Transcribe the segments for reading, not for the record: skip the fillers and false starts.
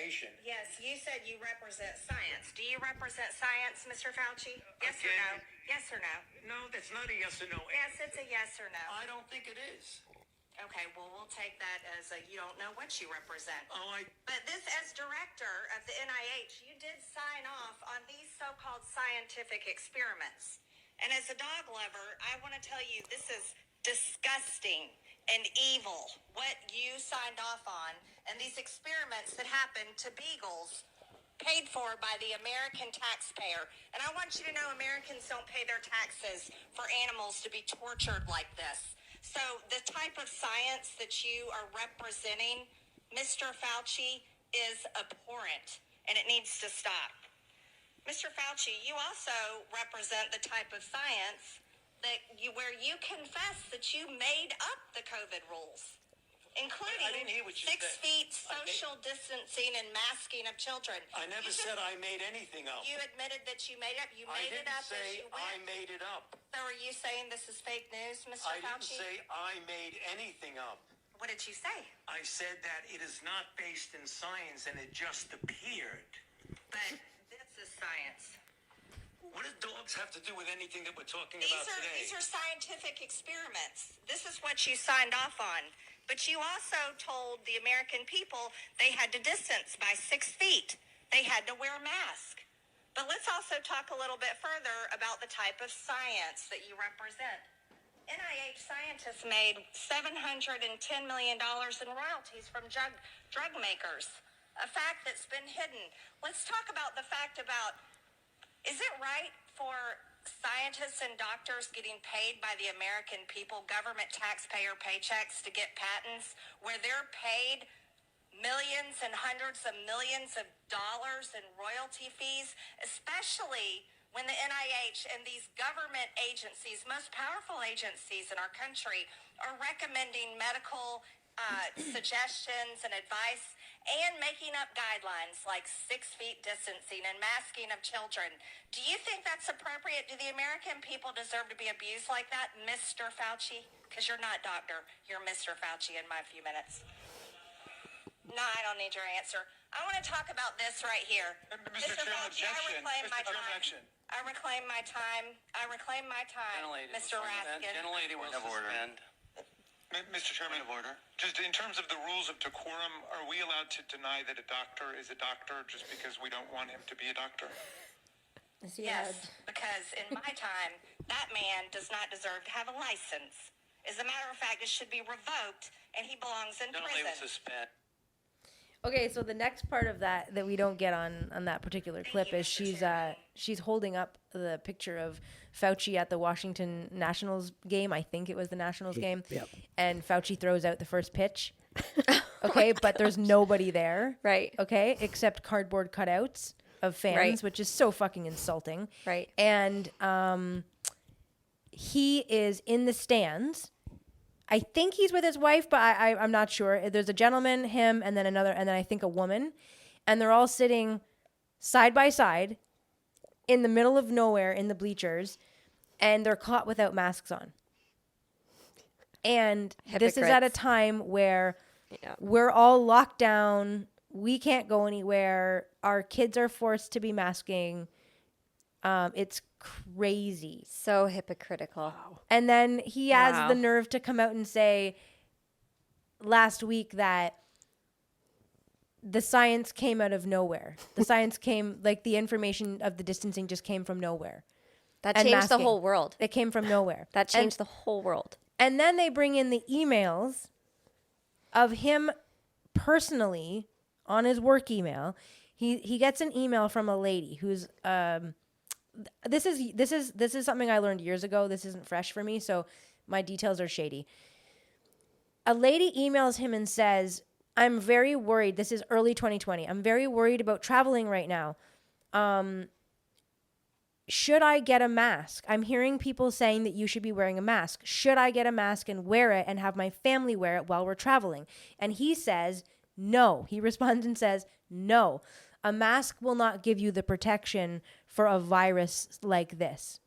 information. Yes, you said you represent science. Do you represent science, Mr. Fauci? Yes or no? Yes or no? No, that's not a yes or no. Yes, it's a yes or no. I don't think it is. Okay, well, we'll take that as a you don't know what you represent. Oh, But this, as director of the NIH, you did sign off on these so-called scientific experiments. And as a dog lover, I want to tell you this is disgusting and evil, what you signed off on, and these experiments that happened to beagles paid for by the American taxpayer. And I want you to know Americans don't pay their taxes for animals to be tortured like this. So the type of science that you are representing, Mr. Fauci, is abhorrent, and it needs to stop. Mr. Fauci, you also represent the type of science that where you confess that you made up the COVID rules, including I didn't hear what you 6 said. feet social distancing and masking of children. I never said I made anything up. You admitted that you made it up. You made it up as you went. I made it up. So are you saying this is fake news, Mr. I didn't Fauci? say I made anything up. What did you say? I said that it is not based in science and it just appeared. But this is science. What do dogs have to do with anything that we're talking about today? These are scientific experiments. This is what you signed off on. But you also told the American people they had to distance by 6 feet. They had to wear a mask. But let's also talk a little bit further about the type of science that you represent. NIH scientists made $710 million in royalties from drug makers, a fact that's been hidden. Let's talk about the fact about, is it right for scientists and doctors getting paid by the American people, government taxpayer paychecks to get patents, where they're paid millions and hundreds of millions of dollars in royalty fees, especially when the NIH and these government agencies, most powerful agencies in our country, are recommending medical suggestions and advice and making up guidelines like 6 feet distancing and masking of children. Do you think that's appropriate? Do the American people deserve to be abused like that, Mr. Fauci? Because you're not doctor. You're Mr. Fauci in my few minutes. No, I don't need your answer. I want to talk about this right here. Mr. Chairman, Fauci, I reclaim my time. objection. I reclaim my time. I reclaim my time, Mr. Raskin. Gentlelady will suspend. Mr. Chairman, of order. Just in terms of the rules of decorum, are we allowed to deny that a doctor is a doctor just because we don't want him to be a doctor? Yes, because in my time, that man does not deserve to have a license. As a matter of fact, it should be revoked, and he belongs in Gentlelady will prison. suspend. Okay, so the next part of that we don't get on that particular clip is she's holding up the picture of Fauci at the Washington Nationals game. I think it was the Nationals game. Yep. And Fauci throws out the first pitch. Okay, but there's nobody there. Right. Okay, except cardboard cutouts of fans, Right. which is so fucking insulting. Right. And he is in the stands. I think he's with his wife, but I'm not sure. There's a gentleman, him, and then another, and then I think a woman. And they're all sitting side by side in the middle of nowhere in the bleachers, and they're caught without masks on. And this is at a Hypocrites. time where Yeah. we're all locked down. We can't go anywhere. Our kids are forced to be masking. It's crazy. So hypocritical. And then he has Wow. the nerve to come out and say last week that the science came out of nowhere. The science came, like the information of the distancing just came from nowhere. That And changed the masking. whole world. It came from nowhere. That changed the whole world. And then they bring in the emails of him personally on his work email. He gets an email from a lady who's this is something I learned years ago. This isn't fresh for me, so my details are shady. A lady emails him and says, "I'm very worried. This is early 2020. I'm very worried about traveling right now. Should I get a mask? I'm hearing people saying that you should be wearing a mask. Should I get a mask and wear it and have my family wear it while we're traveling?" And he says, no. He responds and says, no. A mask will not give you the protection for a virus like this.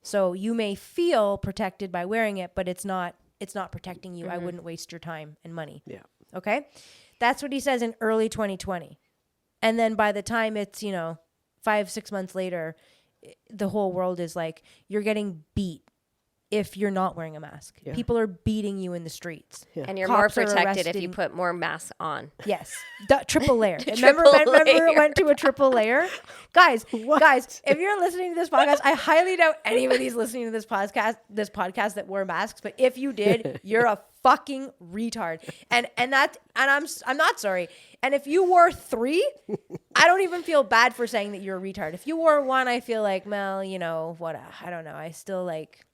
So you may feel protected by wearing it, but it's not protecting you. I wouldn't waste your time and money. Yeah. Okay? That's what he says in early 2020. And then by the time it's, 5-6 months later, the whole world is like, you're getting beat if you're not wearing a mask. Yeah. People are beating you in the streets. And you're Cops more are protected if you arresting- put more masks on. Yes, triple layer. Remember, Triple remember it layer. went to a triple layer, guys. If you're listening to this podcast, I highly doubt anybody's listening to this podcast that wore masks. But if you did, you're a fucking retard. And I'm not sorry. And if you wore 3, I don't even feel bad for saying that you're a retard. If you wore 1, I feel like, well, what? I don't know. I still like.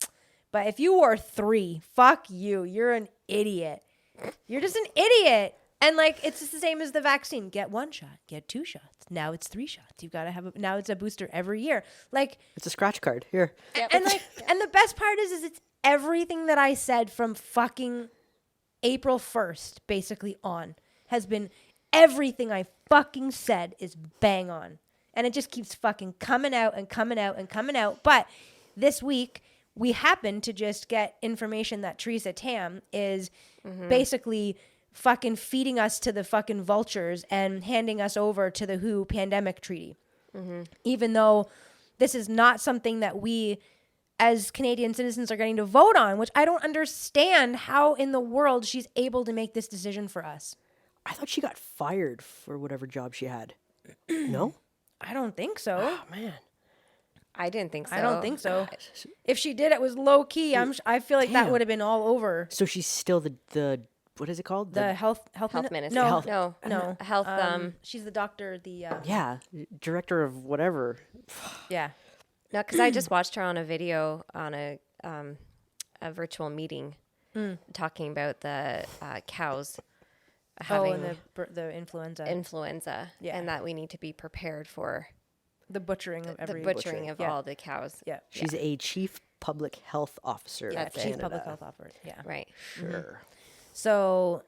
But if you wore 3, fuck you. You're an idiot. You're just an idiot. And like, it's just the same as the vaccine. Get 1 shot, get 2 shots. Now it's 3 shots. You've got to now it's a booster every year. Like, It's a scratch card. Here. and the best part is it's everything that I said from fucking April 1st, basically on, has been everything I fucking said is bang on. And it just keeps fucking coming out and coming out and coming out. But this week, we happen to just get information that Theresa Tam is basically fucking feeding us to the fucking vultures and handing us over to the WHO pandemic treaty. Even though this is not something that we as Canadian citizens are getting to vote on, which I don't understand how in the world she's able to make this decision for us. I thought she got fired for whatever job she had. No? I don't think so. Oh, man. I didn't think so. I don't think so. If she did, it was low key. I feel like that Damn. would have been all over. So she's still the what is it called? The health Minister. No, No. Health. she's the doctor. yeah, director of whatever. Yeah. No, because I just watched her on a video on a virtual meeting talking about the cows having and the influenza, influenza, Yeah. and that we need to be prepared for the butchering of every the butchering of Yeah. all the cows. Yeah. She's a chief public health officer. Yeah, of chief Canada. public health officer. Yeah. Right. Sure. So,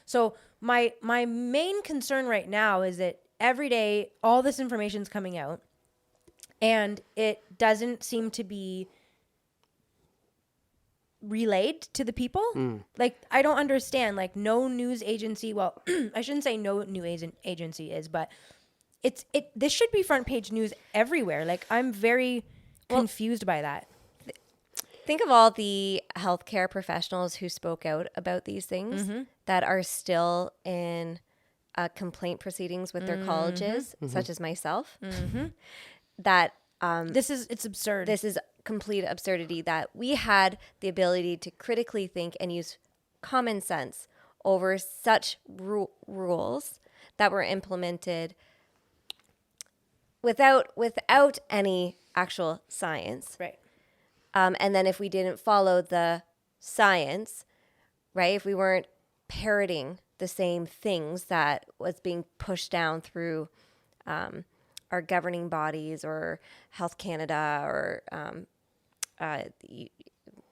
so my main concern right now is that every day all this information is coming out, and it doesn't seem to be relayed to the people. Like, I don't understand. Like, no news agency. Well, I shouldn't say no news agency is, but this should be front page news everywhere. Like, I'm very confused by that. Think of all the healthcare professionals who spoke out about these things that are still in complaint proceedings with their colleges, such as myself. That It's absurd. this is complete absurdity, that we had the ability to critically think and use common sense over such rules that were implemented without any actual science. right. And then if we didn't follow the science, right, if we weren't parroting the same things that was being pushed down through our governing bodies or Health Canada or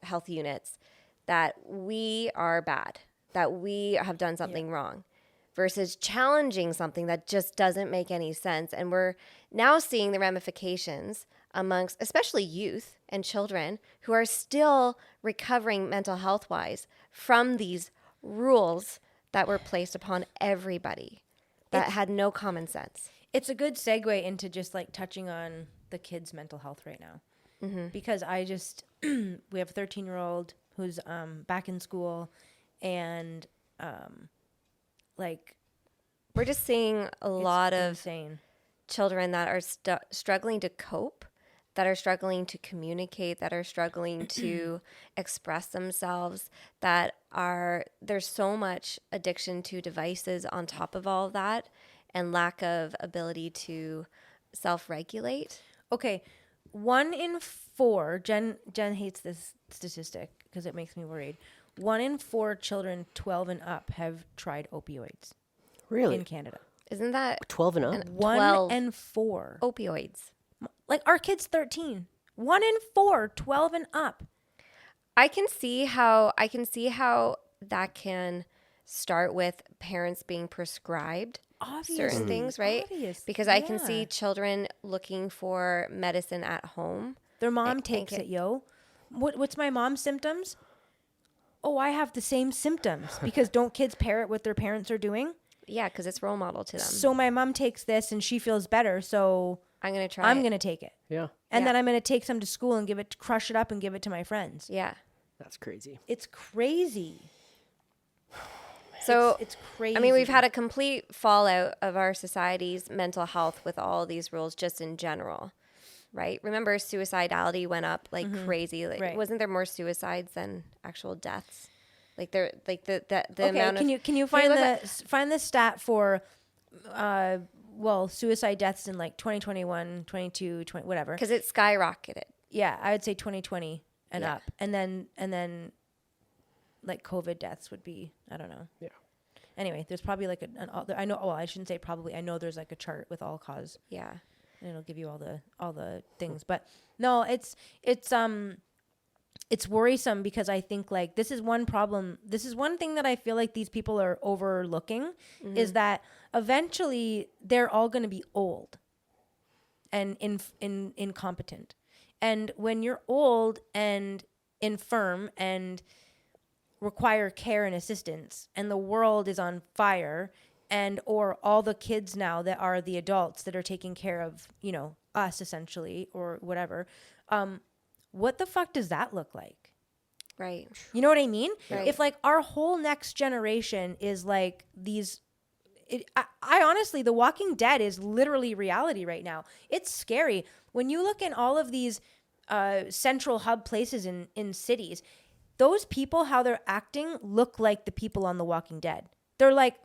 health units, that we are bad, that we have done something wrong, versus challenging something that just doesn't make any sense. And we're now seeing the ramifications amongst especially youth and children who are still recovering mental health wise from these rules that were placed upon everybody that had no common sense. It's a good segue into just like touching on the kids' mental health right now. Because I just, we have a 13-year-old who's back in school, and like, We're just seeing a lot of insane. children that are struggling to cope, that are struggling to communicate, that are struggling to express themselves, there's so much addiction to devices on top of all of that, and lack of ability to self-regulate. Okay, 1 in 4. Jen hates this statistic because it makes me worried. 1 in 4 children 12 and up have tried opioids Really? in Canada. Isn't that 12 and up? 1 12 in 4. opioids? Like, our kid's 13. 1 in 4, 12 and up. I can see how that can start with parents being prescribed certain things, right? Because I can see children looking for medicine at home. Their mom takes it, yo. What's my mom's symptoms? Oh, I have the same symptoms. Because don't kids parrot what their parents are doing? Yeah, because it's role model to them. So my mom takes this and she feels better, so I'm going to try I'm it. going to take it. Yeah. And Yeah. then I'm going to take some to school and crush it up and give it to my friends. Yeah. That's crazy. It's crazy. So It's crazy. I mean, we've had a complete fallout of our society's mental health with all these rules just in general, right? Remember, suicidality went up like crazy. Like, Right. wasn't there more suicides than actual deaths? Like the okay, amount of can you find the stat for suicide deaths in like 2021, 22, 20, whatever. because it skyrocketed. Yeah, I would say 2020 and Yeah. up. And then like COVID deaths would be, I don't know. Yeah. Anyway, there's probably like I know, well, I shouldn't say probably. I know there's like a chart with all cause, Yeah. and it'll give you all the things. But no, it's worrisome because I think like this is one problem. This is one thing that I feel like these people are overlooking is that eventually they're all going to be old and incompetent. And when you're old and infirm and require care and assistance and the world is on fire and or all the kids now that are the adults that are taking care of, us essentially or whatever, what the fuck does that look like? Right. You know what I mean? Right. If like our whole next generation is like these, I honestly, The Walking Dead is literally reality right now. It's scary. When you look in all of these central hub places in cities, those people, how they're acting, look like the people on The Walking Dead. They're like,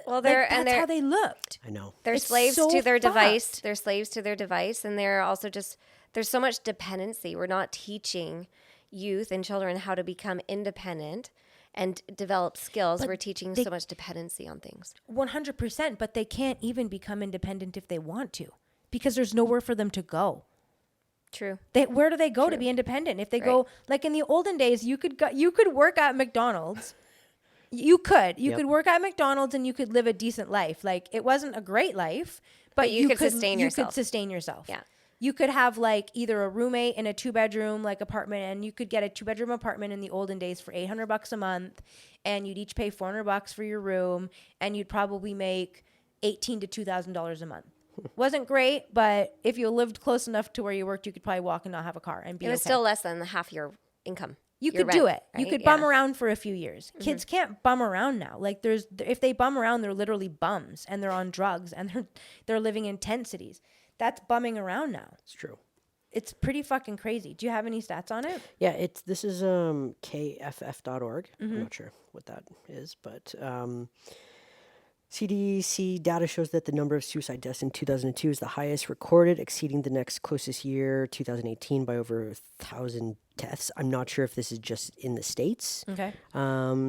Well, that's how they looked. I know. They're It's slaves so to their device. fucked. They're slaves to their device, and they're also just there's so much dependency. We're not teaching youth and children how to become independent and develop skills. We're teaching so much dependency on things. 100%, but they can't even become independent if they want to because there's nowhere for them to go. True. Where do they go to be independent? If they go, like in the olden days, you could work at McDonald's. You could work at McDonald's and you could live a decent life. Like it wasn't a great life, but you could sustain yourself. You could sustain yourself. Yeah. You could have like either a roommate in a 2-bedroom like apartment, and you could get a 2-bedroom apartment in the olden days for $800 a month, and you'd each pay $400 for your room, and you'd probably make $1,800 to $2,000 a month. Wasn't great, but if you lived close enough to where you worked, you could probably walk and not have a car and be It was okay. still less than half your income. You your could do rent, it. You right? could bum around for a few years. Kids can't bum around now. Like if they bum around, they're literally bums and they're on drugs and they're living in tent cities. That's bumming around now. It's true. It's pretty fucking crazy. Do you have any stats on it? Yeah, this is kff.org. I'm not sure what that is, but CDC data shows that the number of suicide deaths in 2002 is the highest recorded, exceeding the next closest year, 2018, by over 1,000 deaths. I'm not sure if this is just in the States. Okay.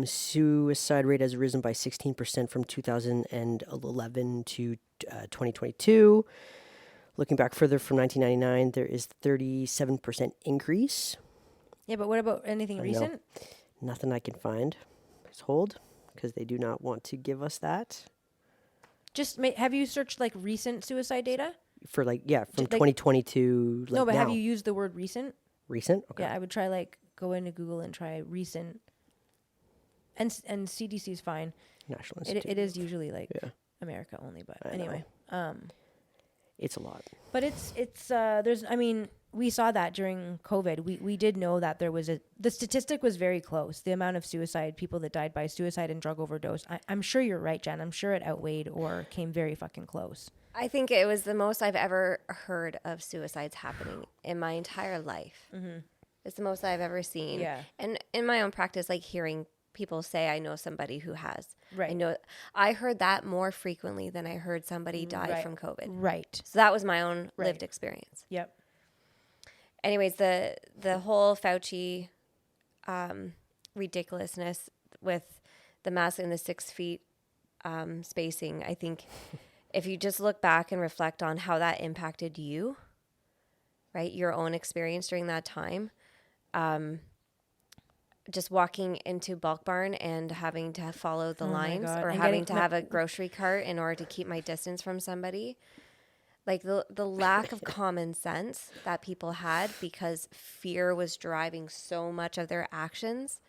Suicide rate has risen by 16% from 2011 to 2022. Looking back further from 1999, there is 37% increase. Yeah, but what about anything recent? Nothing I can find. Please hold, because they do not want to give us that. Have you searched like recent suicide data? For from Like- 2022. No, but now. have you used the word recent? Recent? Okay. Yeah, I would try like go into Google and try recent. And CDC is fine. National Institute. It is usually like Yeah. America only, but I anyway. It's a lot. But we saw that during COVID. We did know that the statistic was very close. The amount of people that died by suicide and drug overdose. I'm sure you're right, Jen. I'm sure it outweighed or came very fucking close. I think it was the most I've ever heard of suicides happening in my entire life. Mm-hmm. It's the most I've ever seen. Yeah. And in my own practice, like hearing people say, I know somebody who has. Right. I heard that more frequently than I heard somebody die from COVID. Right. So that was my own lived experience. Yep. Anyways, the whole Fauci ridiculousness with the mask and the 6 feet spacing, I think if you just look back and reflect on how that impacted you, right, your own experience during that time, just walking into Bulk Barn and having to follow the lines God. or And having getting- to have a grocery cart in order to keep my distance from somebody. Like the lack of common sense that people had because fear was driving so much of their actions.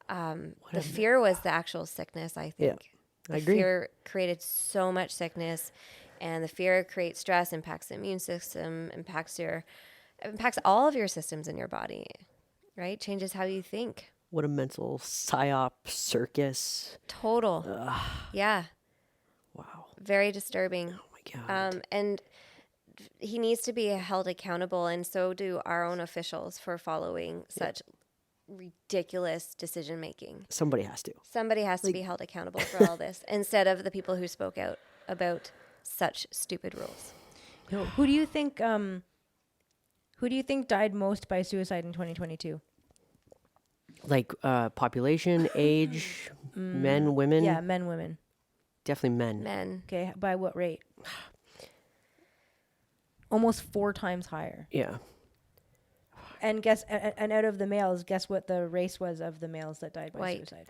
The fear was the actual sickness, I think. I agree. Fear created so much sickness, and the fear creates stress, impacts the immune system, impacts all of your systems in your body, right? Changes how you think. What a mental psyop circus. Total. Yeah. Wow. Very disturbing. Oh my God. And he needs to be held accountable, and so do our own officials for following such ridiculous decision making. Somebody has to. Somebody has to be held accountable for all this instead of the people who spoke out about such stupid rules. Who do you think died most by suicide in 2022? Like population, age, men, women. Yeah, men, women. Definitely men. Men. Okay, by what rate? Almost 4 times higher. Yeah. And and out of the males, guess what the race was of the males that died by White. suicide?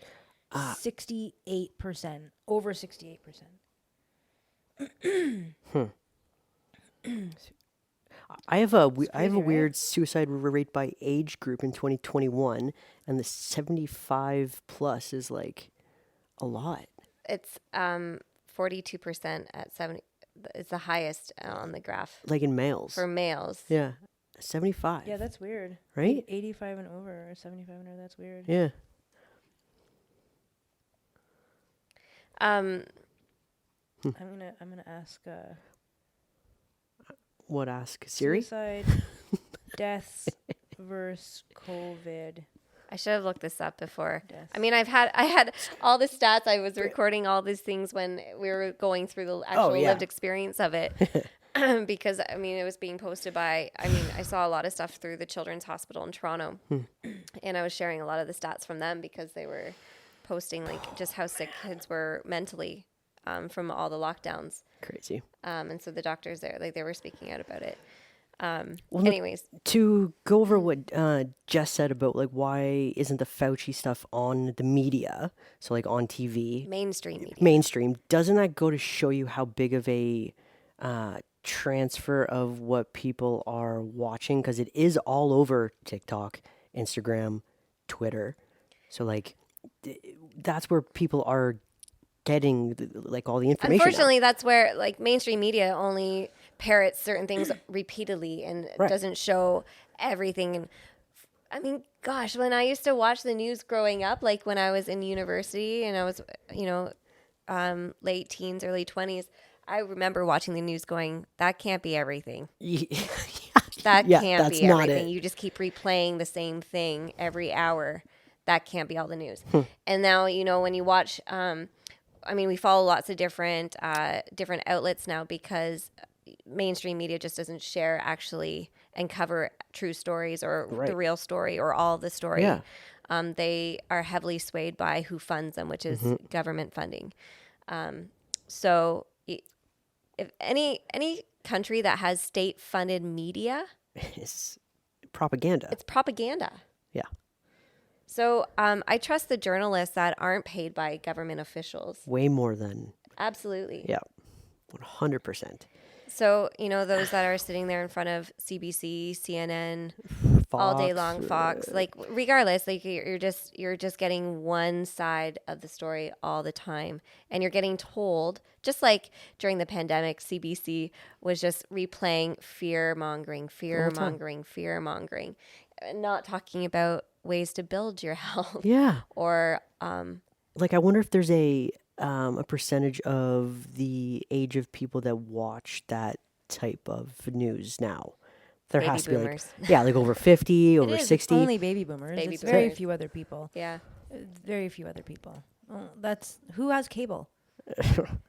68%, over 68%. I have a crazy, weird suicide rate by age group in 2021, and the 75 plus is like a lot. It's 42% at 70. It's the highest on the graph Like in males. for males. Yeah. 75. Yeah, that's weird. Right? 85 and over, or 75 and over, that's weird. Yeah. Um, I'm gonna ask What, ask Siri? suicide deaths versus COVID. I should have looked this up before. Deaths. I mean, I had all the stats. I was recording all these things when we were going through the actual yeah. lived experience of it. Because, I mean, it was being posted by, I saw a lot of stuff through the Children's Hospital in Toronto. And I was sharing a lot of the stats from them because they were posting, like, just how sick kids were mentally from all the lockdowns. Crazy. And so the doctors there, like, they were speaking out about it. Well, Anyways, to go over what Jess said about like why isn't the Fauci stuff on the media, so like on TV, mainstream, doesn't that go to show you how big of a transfer of what people are watching? Because it is all over TikTok, Instagram, Twitter. So like that's where people are getting like all the information. Unfortunately, that's where like mainstream media only parrots certain things repeatedly and doesn't show everything. And I mean, gosh, when I used to watch the news growing up, like when I was in university and I was, late teens, early 20s, I remember watching the news going, that can't be everything. That can't be everything. You just keep replaying the same thing every hour. That can't be all the news. And now, when you watch, we follow lots of different outlets now because mainstream media just doesn't share actually and cover true stories or the real story or all the story. Yeah. They are heavily swayed by who funds them, which is government funding. So if any country that has state-funded media, It's propaganda. it's propaganda. Yeah. So I trust the journalists that aren't paid by government officials. Way more than, Absolutely. yeah, 100%. So, those that are sitting there in front of CBC, CNN, all day long, Fox, like regardless, like you're just getting one side of the story all the time. And you're getting told, just like during the pandemic, CBC was just replaying fear mongering, not talking about ways to build your health. Yeah. Or Like, I wonder if there's a percentage of the age of people that watch that type of news now. There Baby has to boomers. be like over 50, over It is. 60. It's only baby boomers. Baby It's very boomers. few other people. yeah. Very few other people. That's who has cable.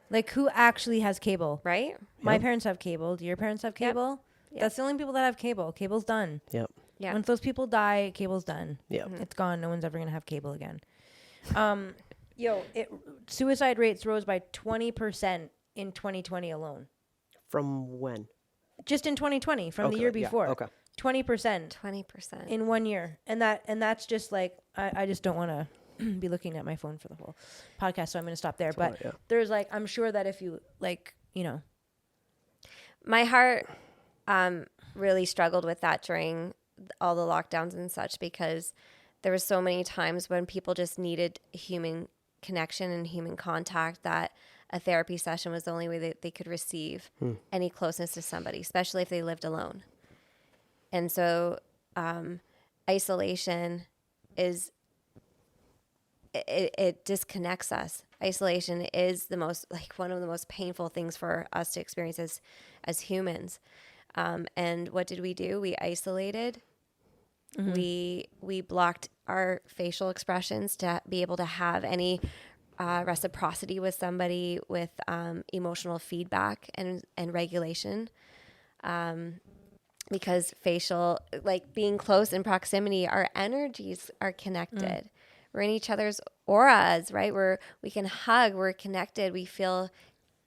Like who actually has cable? Right? My parents have cable. Do your parents have cable? Yep. That's the only people that have cable. Cable's done. Yep. Yeah. Once those people die, cable's done. Yep. It's gone. No one's ever gonna have cable again. Suicide rates rose by 20% in 2020 alone. From when? Just in 2020, from the Okay, year yeah, before. okay. 20% 20%. in 1 year, and that's just like I just don't want to be looking at my phone for the whole podcast, so I'm going to stop there. But yeah. there's like I'm sure that if you My heart really struggled with that during all the lockdowns and such because there was so many times when people just needed human connection and human contact that a therapy session was the only way that they could receive any closeness to somebody, especially if they lived alone. And so isolation is, it disconnects us. Isolation is the most, like, one of the most painful things for us to experience as humans. And what did we do? We isolated. We blocked our facial expressions to be able to have any reciprocity with somebody, with emotional feedback and regulation. Because facial, like, being close in proximity, our energies are connected. We're in each other's auras, right? We can hug, we're connected, we feel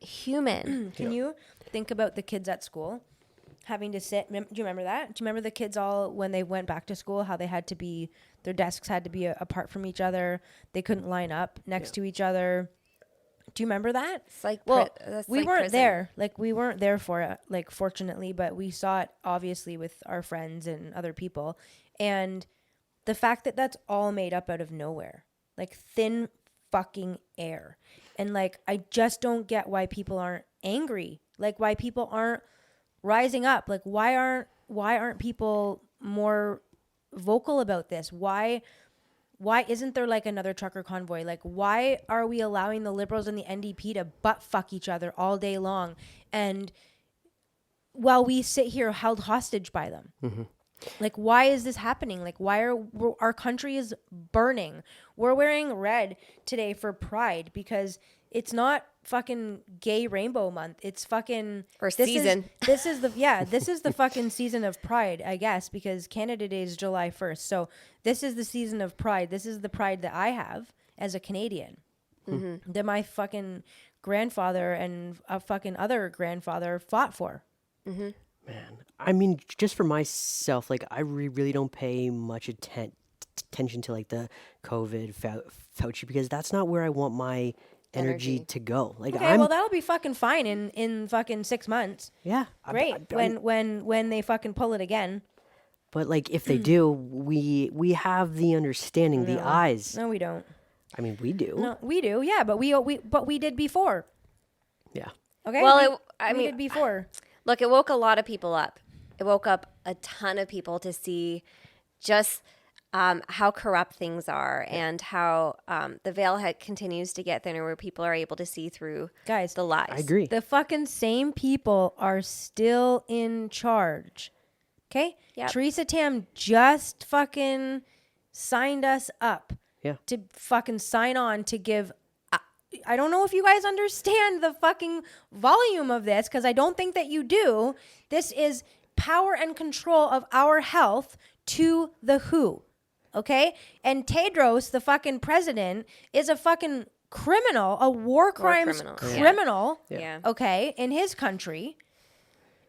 human. Can you think about the kids at school having to sit? Do you remember that? Do you remember the kids all, when they went back to school, how they had to be, their desks had to be apart from each other. They couldn't line up next to each other. Do you remember that? It's like, that's we like weren't prison. there. Like, we weren't there for it, like, fortunately, but we saw it obviously with our friends and other people. And the fact that that's all made up out of nowhere, like thin fucking air. And like, I just don't get why people aren't angry. Like, why people aren't rising up. Like, why aren't people more vocal about this? Why isn't there like another trucker convoy? Like, why are we allowing the Liberals and the NDP to butt fuck each other all day long? And while we sit here held hostage by them. Like, why is this happening? Like, our country is burning. We're wearing red today for Pride because it's not fucking gay rainbow month. It's fucking season. This is the fucking season of Pride, I guess, because Canada Day is July 1st. So this is the season of Pride. This is the pride that I have as a Canadian. That my fucking grandfather and a fucking other grandfather fought for. Man, I mean, just for myself, like, I really don't pay much attention to like the COVID Fauci, because that's not where I want my energy to go. Like, Okay, well, that'll be fucking fine in fucking 6 months. yeah, Great. When they fucking pull it again. but like, if they do, we have the understanding, the eyes. No, we don't. I mean, we do. No, we do. Yeah, but we did before. Yeah. Okay. Well, we did before. Look, it woke a lot of people up. It woke up a ton of people to see just how corrupt things are and how the veil continues to get thinner, where people are able to see through Guys, the lies. I agree. The fucking same people are still in charge. Okay? Yep. Theresa Tam just fucking signed us up. Yeah. To fucking sign on to give. I don't know if you guys understand the fucking volume of this, because I don't think that you do. This is power and control of our health to the WHO. Okay? And Tedros, the fucking president, is a fucking criminal, a war crimes criminal. Yeah. Okay, in his country.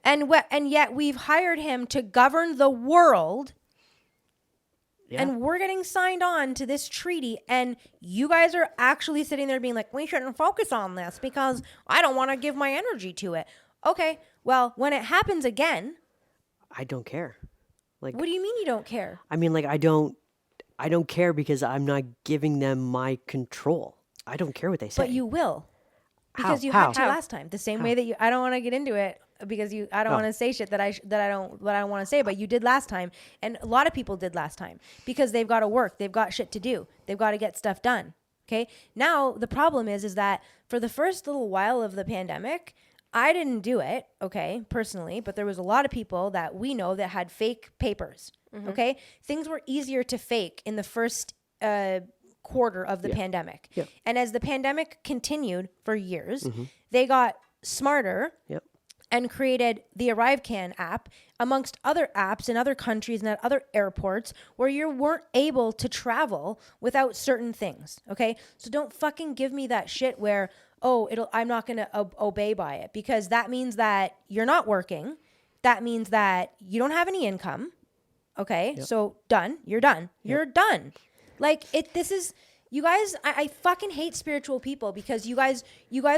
And yet we've hired him to govern the world. Yeah. And we're getting signed on to this treaty, and you guys are actually sitting there being like, we shouldn't focus on this because I don't want to give my energy to it. Okay, well, when it happens again, I don't care. Like, what do you mean you don't care? I mean, like, I don't care because I'm not giving them my control. I don't care what they say. But you will. Because How? you How? had to last time. The same way that I don't want to get into it because I don't want to say shit that I don't want to say, but you did last time, and a lot of people did last time because they've got to work, they've got shit to do, they've got to get stuff done. Okay, now the problem is that for the first little while of the pandemic, I didn't do it, okay, personally, but there was a lot of people that we know that had fake papers. Okay, things were easier to fake in the first quarter of the pandemic, and as the pandemic continued for years, they got smarter. Yep. And created the ArriveCan app amongst other apps in other countries and at other airports where you weren't able to travel without certain things. Okay, so don't fucking give me that shit where I'm not gonna obey by it, because that means that you're not working. That means that you don't have any income. Okay, so done. You're done. You're done. Like this is you guys. I fucking hate spiritual people because you guys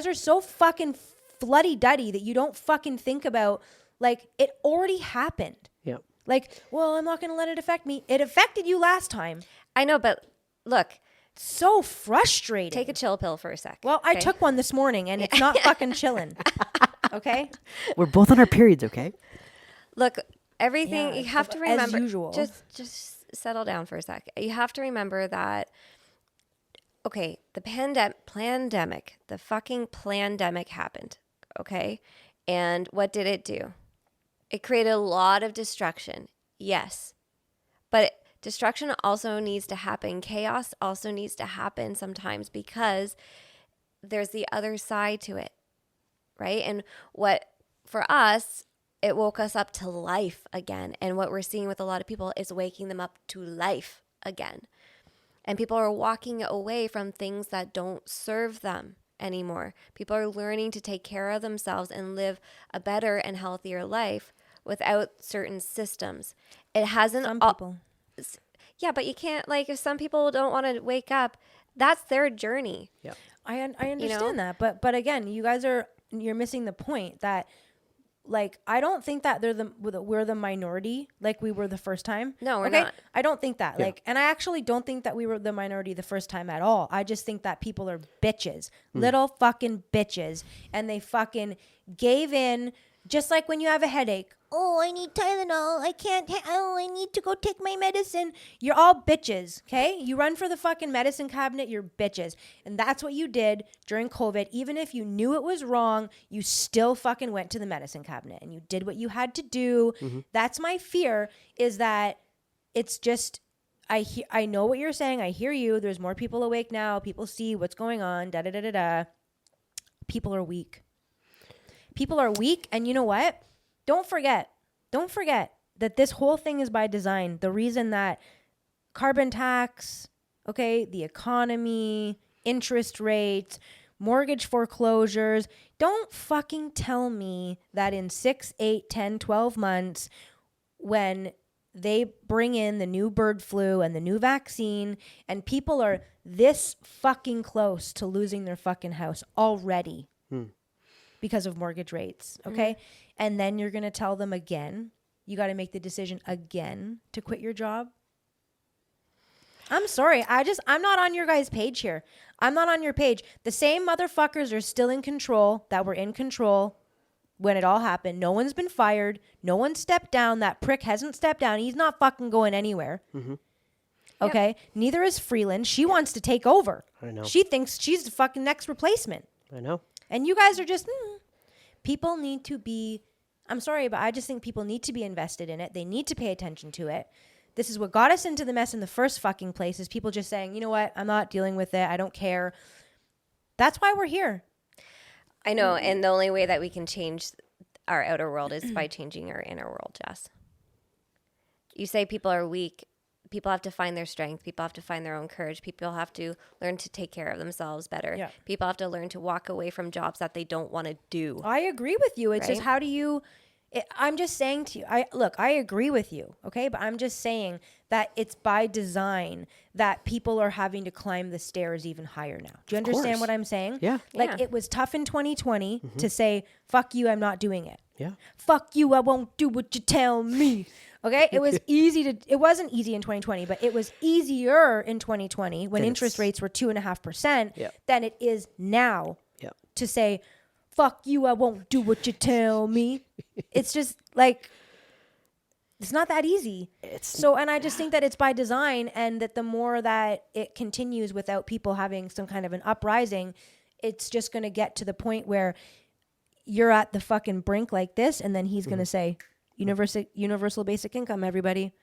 are so fucking floody-duddy that you don't fucking think about, like, it already happened. Yep. Like, well, I'm not going to let it affect me. It affected you last time. I know, but look, so frustrating. Take a chill pill for a sec. Well, I okay? took one this morning and it's not fucking chilling. Okay? We're both on our periods, okay? Look, everything Yeah, you have to as remember. usual. Just settle down for a sec. You have to remember that. Okay, the pandemic, the fucking pandemic happened. Okay, and what did it do? It created a lot of destruction. Yes, but destruction also needs to happen. Chaos also needs to happen sometimes because there's the other side to it, right? And what for us, it woke us up to life again. And what we're seeing with a lot of people is waking them up to life again. And people are walking away from things that don't serve them anymore. People are learning to take care of themselves and live a better and healthier life without certain systems. It hasn't Some people. Yeah, but you can't, like, if some people don't want to wake up, that's their journey. Yeah. I understand that, but again, you're missing the point that, like, I don't think that we're the minority like we were the first time. No, we're not. I don't think that. Yeah. Like, and I actually don't think that we were the minority the first time at all. I just think that people are bitches, little fucking bitches, and they fucking gave in. Just like when you have a headache. Oh, I need Tylenol. I can't. I need to go take my medicine. You're all bitches, okay? You run for the fucking medicine cabinet, you're bitches. And that's what you did during COVID. Even if you knew it was wrong, you still fucking went to the medicine cabinet and you did what you had to do. That's my fear, is that it's just, I know what you're saying. I hear you. There's more people awake now. People see what's going on. Da-da-da-da-da. People are weak. People are weak, and you know what? Don't forget that this whole thing is by design. The reason that carbon tax, okay, the economy, interest rates, mortgage foreclosures, don't fucking tell me that in 6, 8, 10, 12 months, when they bring in the new bird flu and the new vaccine, and people are this fucking close to losing their fucking house already. Because of mortgage rates, okay? And then you're going to tell them again, you got to make the decision again to quit your job. I'm sorry. I'm not on your guys' page here. I'm not on your page. The same motherfuckers are still in control that were in control when it all happened. No one's been fired. No one stepped down. That prick hasn't stepped down. He's not fucking going anywhere. Okay? Yep. Neither is Freeland. She wants to take over. I know. She thinks she's the fucking next replacement. I know. And you guys are just, people need to be, I'm sorry, but I just think people need to be invested in it. They need to pay attention to it. This is what got us into the mess in the first fucking place, is people just saying, you know what, I'm not dealing with it. I don't care. That's why we're here. I know, and the only way that we can change our outer world is by changing our inner world, Jess. You say people are weak. People have to find their strength. People have to find their own courage. People have to learn to take care of themselves better. Yeah. People have to learn to walk away from jobs that they don't want to do. I agree with you. It's Right? just, how do you, I'm just saying to you, I agree with you, okay? But I'm just saying that it's by design that people are having to climb the stairs even higher now. Do you understand course. what I'm saying? Yeah. Like, Yeah. it was tough in 2020 to say, fuck you, I'm not doing it. Yeah. Fuck you, I won't do what you tell me. Okay? It was it wasn't easy in 2020, but it was easier in 2020 when Then interest it's- rates were 2.5% Yeah. than it is now Yeah. to say, fuck you, I won't do what you tell me. It's just like, it's not that easy. And I just think that it's by design, and that the more that it continues without people having some kind of an uprising, it's just going to get to the point where you're at the fucking brink like this, and then he's going to say, universal basic income, everybody.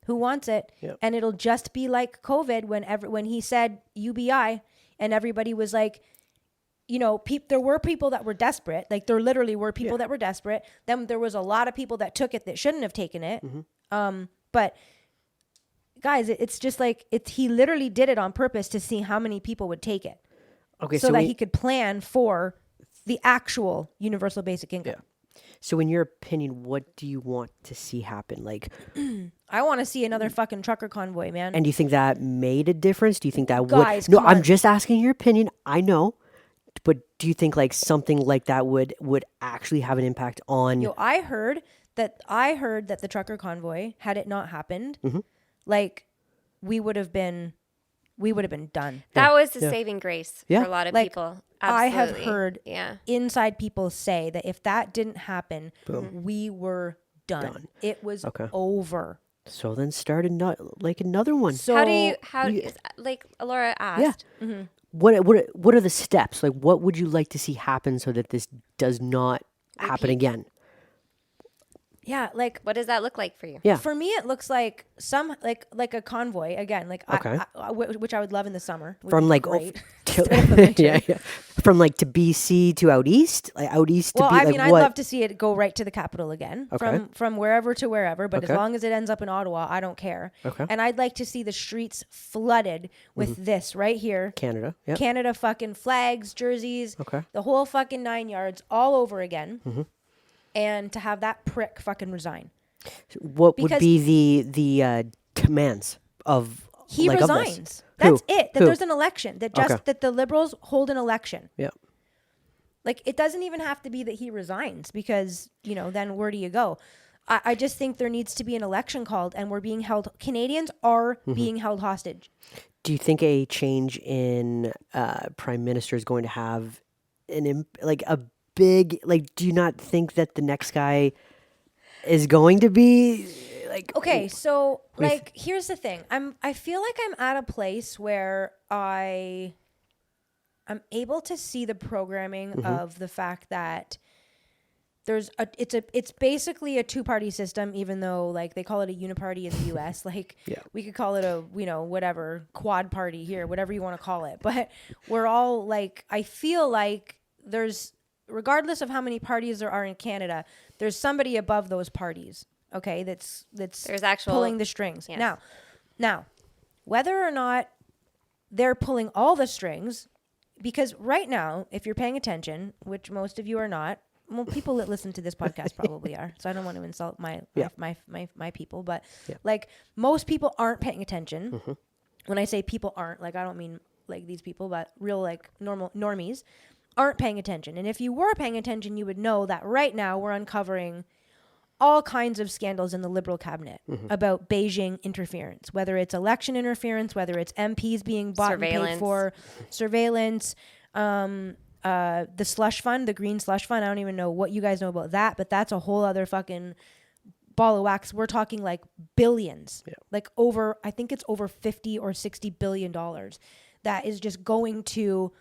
Who wants it? Yep. And it'll just be like COVID when he said UBI, and everybody was like, you know, there were people that were desperate. Like, there literally were people that were desperate. Then there was a lot of people that took it that shouldn't have taken it. But guys, it's just like, he literally did it on purpose to see how many people would take it. Okay. So that he could plan for the actual universal basic income. Yeah. So in your opinion, what do you want to see happen? Like, I want to see another fucking trucker convoy, man. and do you think that made a difference? Do you think that Guys, would? No, come I'm on. just asking your opinion. I know, but do you think like something like that would actually have an impact on? Yo, I heard that the trucker convoy, had it not happened, like, we would have been we would have been done. That was the saving grace Yeah. for a lot of Like, people. I have Absolutely. heard Yeah. inside people say that if that didn't happen, we were done. It was Okay. over. So then start another one. So How is, like Laura asked? What are the steps? Like, what would you like to see happen so that this does not happen Repeat. again? yeah, like What does that look like for you? Yeah. for me, it looks like some like a convoy again, like Okay. which I would love in the summer. Would From be like great. yeah. From like to BC to out east, like out east to Well, be I like mean, I'd what? love to see it go right to the capital again, Okay. from wherever to wherever. But as Okay. long as it ends up in Ottawa, I don't care. Okay. And I'd like to see the streets flooded with this right here, Canada. Yeah. Canada fucking flags, jerseys, Okay. the whole fucking 9 yards, all over again, and to have that prick fucking resign. What would because- be the commands of He like, of this? resigns. That's Who? it. That Who? there's an election. That just Okay. that the Liberals hold an election. Yeah. Like, it doesn't even have to be that he resigns because, then where do you go? I just think there needs to be an election called, and we're being held. Canadians are being held hostage. Do you think a change in prime minister is going to have like a big like? Do you not think that the next guy is going to be like Okay, so do you like here's the thing. I feel like I'm at a place where I'm able to see the programming of the fact that it's basically a two-party system, even though like they call it a uniparty in the US. Like we could call it a whatever quad party here, whatever you want to call it. But we're all like, I feel like there's, regardless of how many parties there are in Canada, there's somebody above those parties. Okay, that's There's actual- pulling the strings. Yes. Now, whether or not they're pulling all the strings, because right now, if you're paying attention, which most of you are not, well, people that listen to this podcast probably are, so I don't want to insult my people, but like most people aren't paying attention. When I say people aren't, like I don't mean like these people, but real like normal normies aren't paying attention. And if you were paying attention, you would know that right now we're uncovering all kinds of scandals in the Liberal cabinet about Beijing interference, whether it's election interference, whether it's MPs being bought and paid Surveillance. for, surveillance, the slush fund, the green slush fund. I don't even know what you guys know about that, but that's a whole other fucking ball of wax. We're talking like billions, like I think it's over 50 or 60 billion dollars that is just going to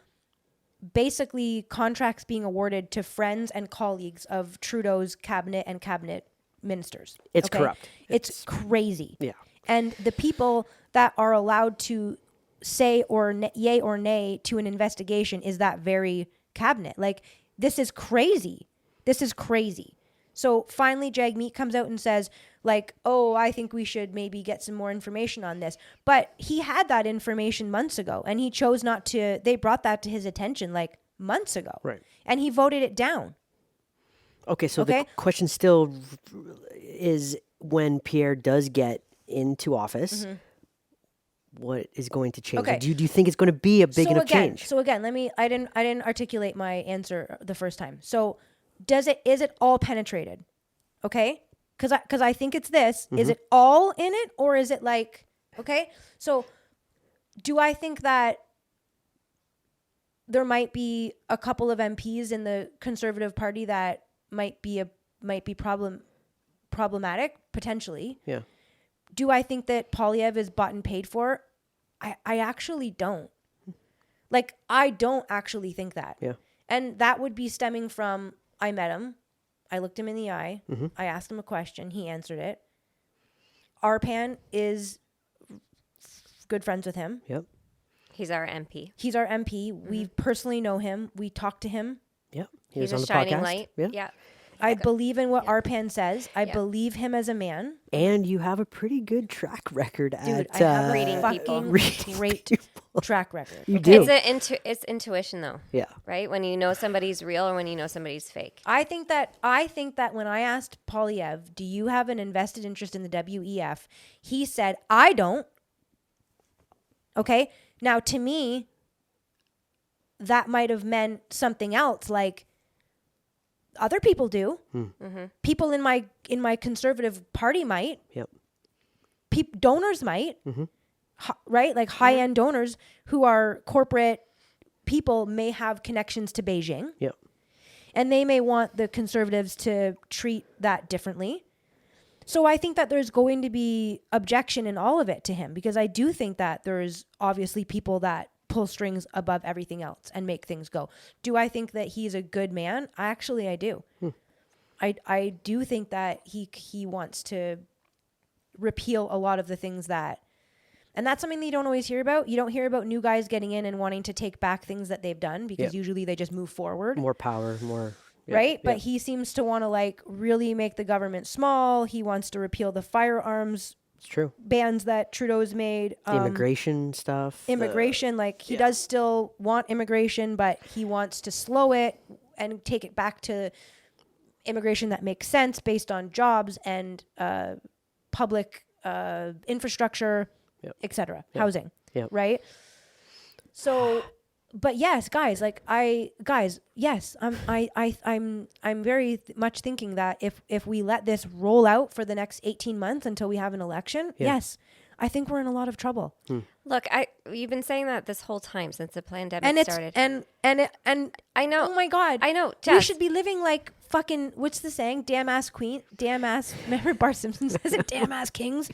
basically contracts being awarded to friends and colleagues of Trudeau's cabinet and cabinet ministers. It's corrupt. It's crazy. Yeah. And the people that are allowed to say or yay or nay to an investigation is that very cabinet. Like, this is crazy. This is crazy. So finally, Jagmeet comes out and says, like, oh, I think we should maybe get some more information on this. But he had that information months ago, and he chose not to. They brought that to his attention like months ago. Right. And he voted it down. Okay, so Okay. the question still is when Pierre does get into office, what is going to change? Okay. Do you think it's going to be a big enough change? So again, I didn't articulate my answer the first time. So is it all penetrated? Okay? Cuz I think it's this. Is it all in it, or is it like, okay? So do I think that there might be a couple of MPs in the Conservative Party that might be problematic potentially? Yeah. Do I think that Polyev is bought and paid for? I actually don't. Like, I don't actually think that. Yeah. And that would be stemming from, I met him. I looked him in the eye. I asked him a question. He answered it. Arpan is good friends with him. Yep. He's our MP. He's our MP. We personally know him. We talk to him. Yep. He He's was on a the shining podcast. light. Yeah. Yeah. I believe in what Arpan says. I believe him as a man. And you have a pretty good track record Dude, at I have a reading people. fucking reading great people. track record. You do. It's intuition though, Yeah. right? When you know somebody's real or when you know somebody's fake. I think that when I asked Polyev, do you have an invested interest in the WEF? He said, I don't. Okay. Now, to me, that might have meant something else. Like, other people do. People in my Conservative Party might. Yep. Donors might. right? Like high-end donors who are corporate people may have connections to Beijing. Yep. And they may want the conservatives to treat that differently. So I think that there's going to be objection in all of it to him, because I do think that there's obviously people that pull strings above everything else and make things go. Do I think that he's a good man? I do. I do think that he wants to repeal a lot of the things that, and that's something that you don't always hear about. You don't hear about new guys getting in and wanting to take back things that they've done, because usually they just move forward. More power, more. Yeah, right? But he seems to want to like really make the government small. He wants to repeal the firearms It's true. bans that Trudeau's made. Immigration stuff. Immigration, like he does still want immigration, but he wants to slow it and take it back to immigration that makes sense based on jobs and public infrastructure, etc., housing, right? So, but yes, guys, like yes, I'm very much thinking that if we let this roll out for the next 18 months until we have an election, yes, I think we're in a lot of trouble. Look, you've been saying that this whole time since the pandemic started. And I know. Oh my God. I know. We Jess. should be living like fucking, what's the saying? Damn ass queen, damn ass, remember Bart Simpson says it, damn ass kings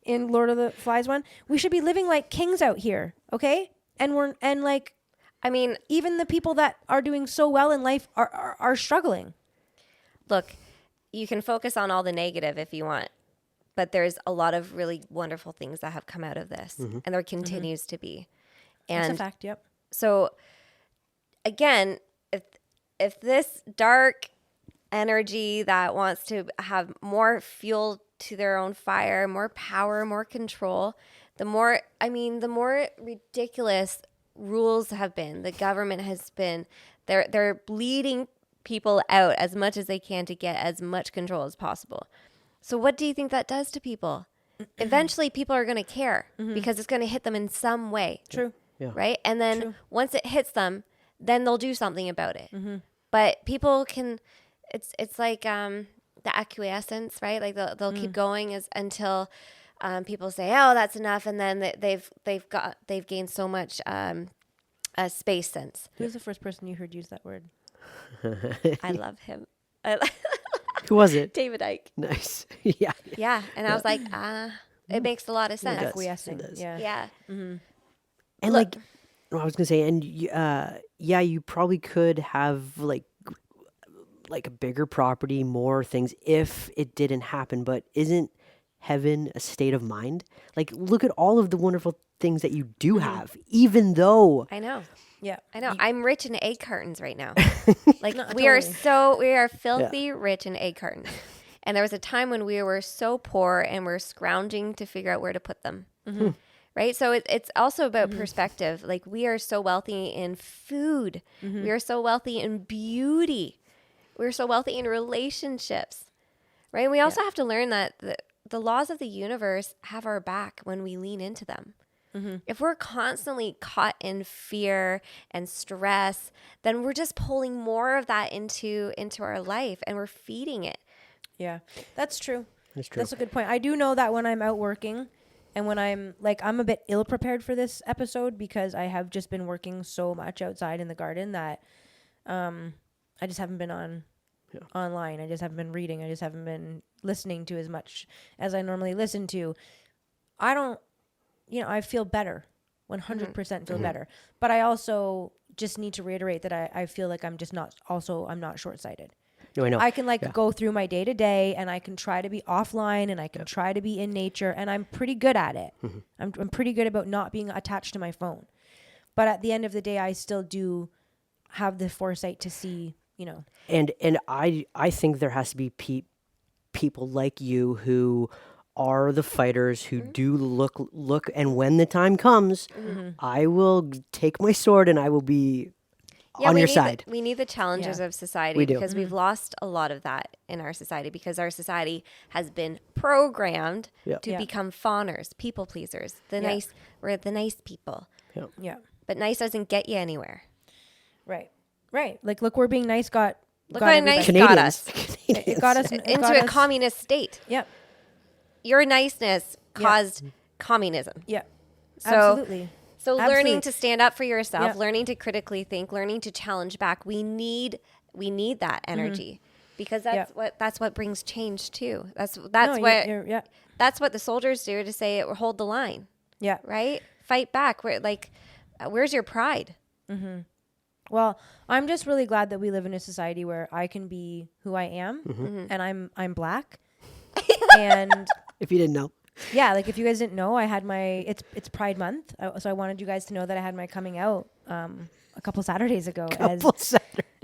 in Lord of the Flies one. We should be living like kings out here. Okay. And like, I mean, even the people that are doing so well in life are struggling. look, you can focus on all the negative if you want, but there's a lot of really wonderful things that have come out of this, and there continues to be. And That's a fact. Yep. so, again, if this dark energy that wants to have more fuel to their own fire, more power, more control, the more ridiculous rules have been, the government has been, they're bleeding people out as much as they can to get as much control as possible. So what do you think that does to people? Eventually people are going to care because it's going to hit them in some way. True. Yeah. Right? And then once it hits them, then they'll do something about it. But people can, it's like the acquiescence, right? Like they'll keep going until people say, "Oh, that's enough," and then they've gained so much space sense. Who's the first person you heard use that word? I love him. Who was it? David Icke. Nice. Yeah. Yeah, and I was like, it makes a lot of sense. does. Acquiescing. It does. Yeah. Yeah. And like, I was gonna say, and you probably could have like a bigger property, more things if it didn't happen. But isn't heaven a state of mind? Like, look at all of the wonderful things that you do have, even though I know. Yeah. I know. I'm rich in egg cartons right now. Like No, we are totally. filthy rich in egg cartons. And there was a time when we were so poor and we're scrounging to figure out where to put them. Right? So it's also about perspective. Like we are so wealthy in food. We are so wealthy in beauty. We're so wealthy in relationships. Right? And we also have to learn that the laws of the universe have our back when we lean into them. If we're constantly caught in fear and stress, then we're just pulling more of that into our life and we're feeding it. Yeah. That's true. That's true. That's a good point. I do know that when I'm out working and when I'm a bit ill prepared for this episode because I have just been working so much outside in the garden that I just haven't been online. I just haven't been reading. I just haven't been listening to as much as I normally listen to. I feel better, 100% feel better. But I also just need to reiterate that I feel like I'm not short-sighted. No, I know. I can go through my day to day and I can try to be offline and I can try to be in nature and I'm pretty good at it. I'm pretty good about not being attached to my phone. But at the end of the day, I still do have the foresight to see, And I think there has to be people like you who are the fighters who do look, and when the time comes, I will take my sword and I will be on your side. We need the challenges of society We do. because we've lost a lot of that in our society because our society has been programmed to become fawners, people pleasers. We're the nice people. Yeah. But nice doesn't get you anywhere. Right. Like, look where being nice got Look how nice everybody. got us It got us into a communist state. Yep. Your niceness caused communism. Yeah. So, Absolutely. So Absolutely. learning to stand up for yourself, Yeah. learning to critically think, learning to challenge back. We need that energy because that's what brings change too. That's No, what yeah. that's what the soldiers do to say hold the line, Yeah. right? Fight back. Where's your pride? Well, I'm just really glad that we live in a society where I can be who I am, and I'm black. And If you didn't know. yeah, like if you guys didn't know, I had my it's Pride Month, so I wanted you guys to know that I had my coming out a couple Saturdays ago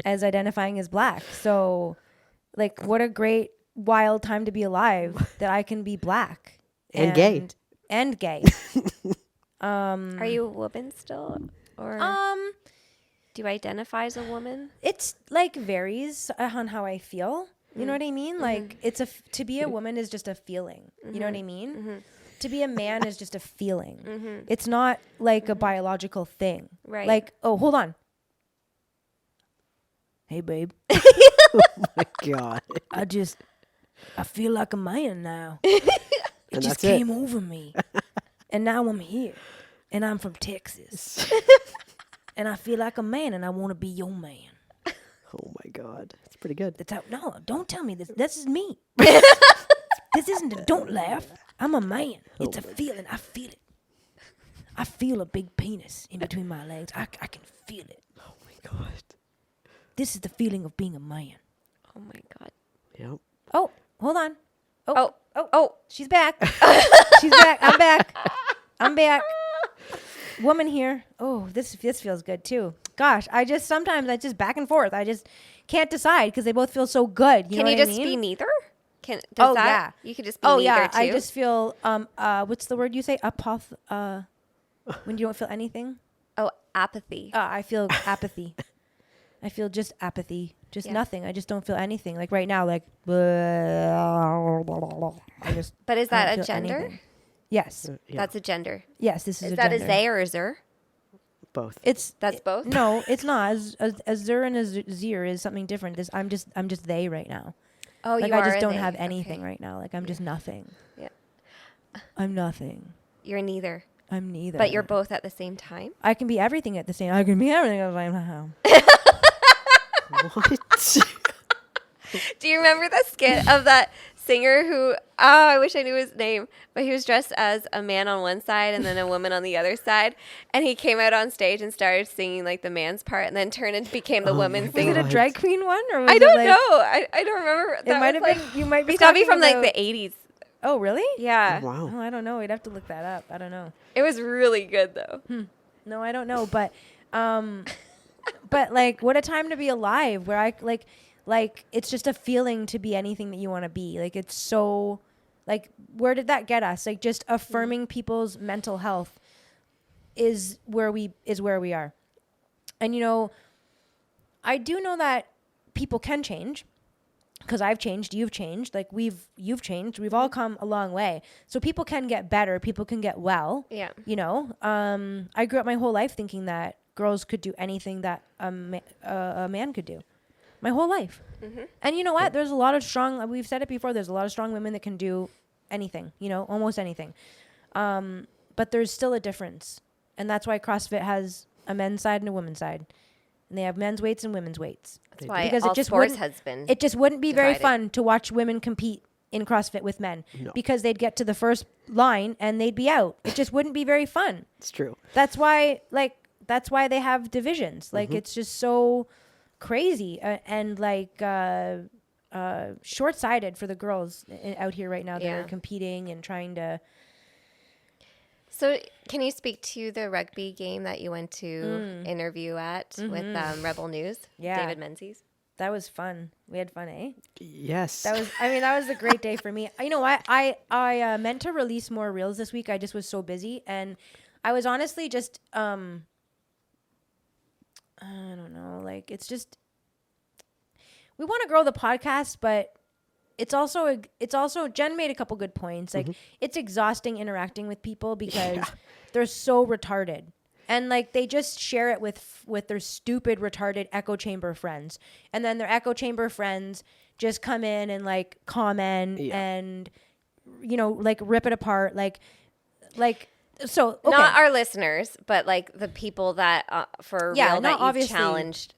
as identifying as black. So, like, what a great wild time to be alive that I can be black And gay. and gay. Are you a woman still, or do you identify as a woman? It's like varies on how I feel. You know what I mean? Like to be a woman is just a feeling. You know what I mean? To be a man is just a feeling. It's not like a biological thing. Right. Like, oh, hold on. Hey, babe. My God. I feel like a man now. And It just that's it. came over me. And now I'm here. And I'm from Texas. And I feel like a man and I want to be your man. Oh my God. That's pretty good. No, don't tell me this. This is me. This isn't. Don't laugh. I'm a man. It's a feeling. I feel it. I feel a big penis in between my legs. I can feel it. Oh my God. This is the feeling of being a man. Oh my God. Yep. Oh, hold on. Oh. She's back. She's back. I'm back. Woman here. Oh, this feels good too. Gosh, sometimes I just back and forth. I just can't decide because they both feel so good. Can know you what I just mean? be neither? Yeah. You could just be Oh neither yeah, too. I just feel what's the word you say? When you don't feel anything. Apathy. I feel apathy. I feel just apathy, just Yeah. nothing. I just don't feel anything. Like right now, like I just. But is I that don't a feel gender? anything. Yes. Yeah. That's a gender. Yes. This is Is a that gender. a they or a zer? Both. That's both? No, it's not. A zer and a zir is something different. I'm just they right now. Oh, Like you I are just a don't they. have anything Okay. right now. Like I'm just nothing. Yeah. I'm nothing. You're neither. I'm neither. But you're both at the same time? I can be everything at the same. I can be everything at the same time. What? Do you remember the skit of that singer who, I wish I knew his name, but he was dressed as a man on one side and then a woman on the other side. And he came out on stage and started singing like the man's part and then turned and became the woman Is singing. it a God. drag queen one or was I it don't like, know. I don't remember. It might have been. You might be. It's got to be talking from like about- the 80s. Oh really? Yeah. Wow. Oh, I don't know. We'd have to look that up. I don't know. It was really good though. No, I don't know. But like, what a time to be alive. Where I like it's just a feeling to be anything that you want to be. Like it's so, like, where did that get us? Like just affirming people's mental health is where we are. And you know, I do know that people can change. Because I've changed, you've changed, like you've changed, we've all come a long way. So people can get better, people can get well. Yeah. You know, I grew up my whole life thinking that girls could do anything that a man could do. My whole life. And you know what? There's a lot of strong, we've said it before, there's a lot of strong women that can do anything, you know, almost anything. But there's still a difference. And that's why CrossFit has a men's side and a women's side. And they have men's weights and women's weights. That's why Because all it just sports wouldn't- has been. It just wouldn't be very divided. fun to watch women compete in CrossFit with men No. because they'd get to the first line and they'd be out. It just wouldn't be very fun. It's true. That's why they have divisions. Like it's just so crazy and short-sighted for the girls out here right now that Yeah. are competing and trying to. So, can you speak to the rugby game that you went to interview at with Rebel News? Yeah. David Menzies. That was fun. We had fun, eh? Yes. That was a great day for me. You know what? I meant to release more reels this week. I just was so busy, and I was honestly just I don't know. Like it's just we want to grow the podcast, but it's also Jen made a couple good points. Like it's exhausting interacting with people because they're so retarded. And like they just share it with their stupid retarded echo chamber friends. And then their echo chamber friends just come in and like comment and you know like rip it apart like So okay. Not our listeners, but like the people that for Yeah, real no, that you've obviously. challenged.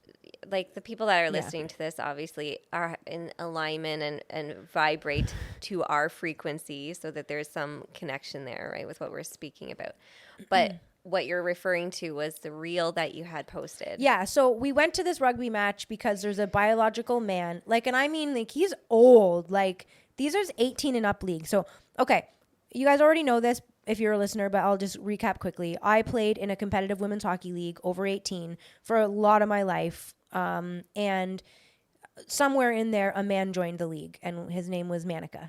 Like the people that are listening to this obviously are in alignment and vibrate to our frequency so that there's some connection there, right, with what we're speaking about. But what you're referring to was the reel that you had posted. Yeah, so we went to this rugby match because there's a biological man, like, and I mean, like, he's old. Like, these are 18 and up league. So, okay, you guys already know this if you're a listener, but I'll just recap quickly. I played in a competitive women's hockey league over 18 for a lot of my life, and somewhere in there, a man joined the league, and his name was Monica,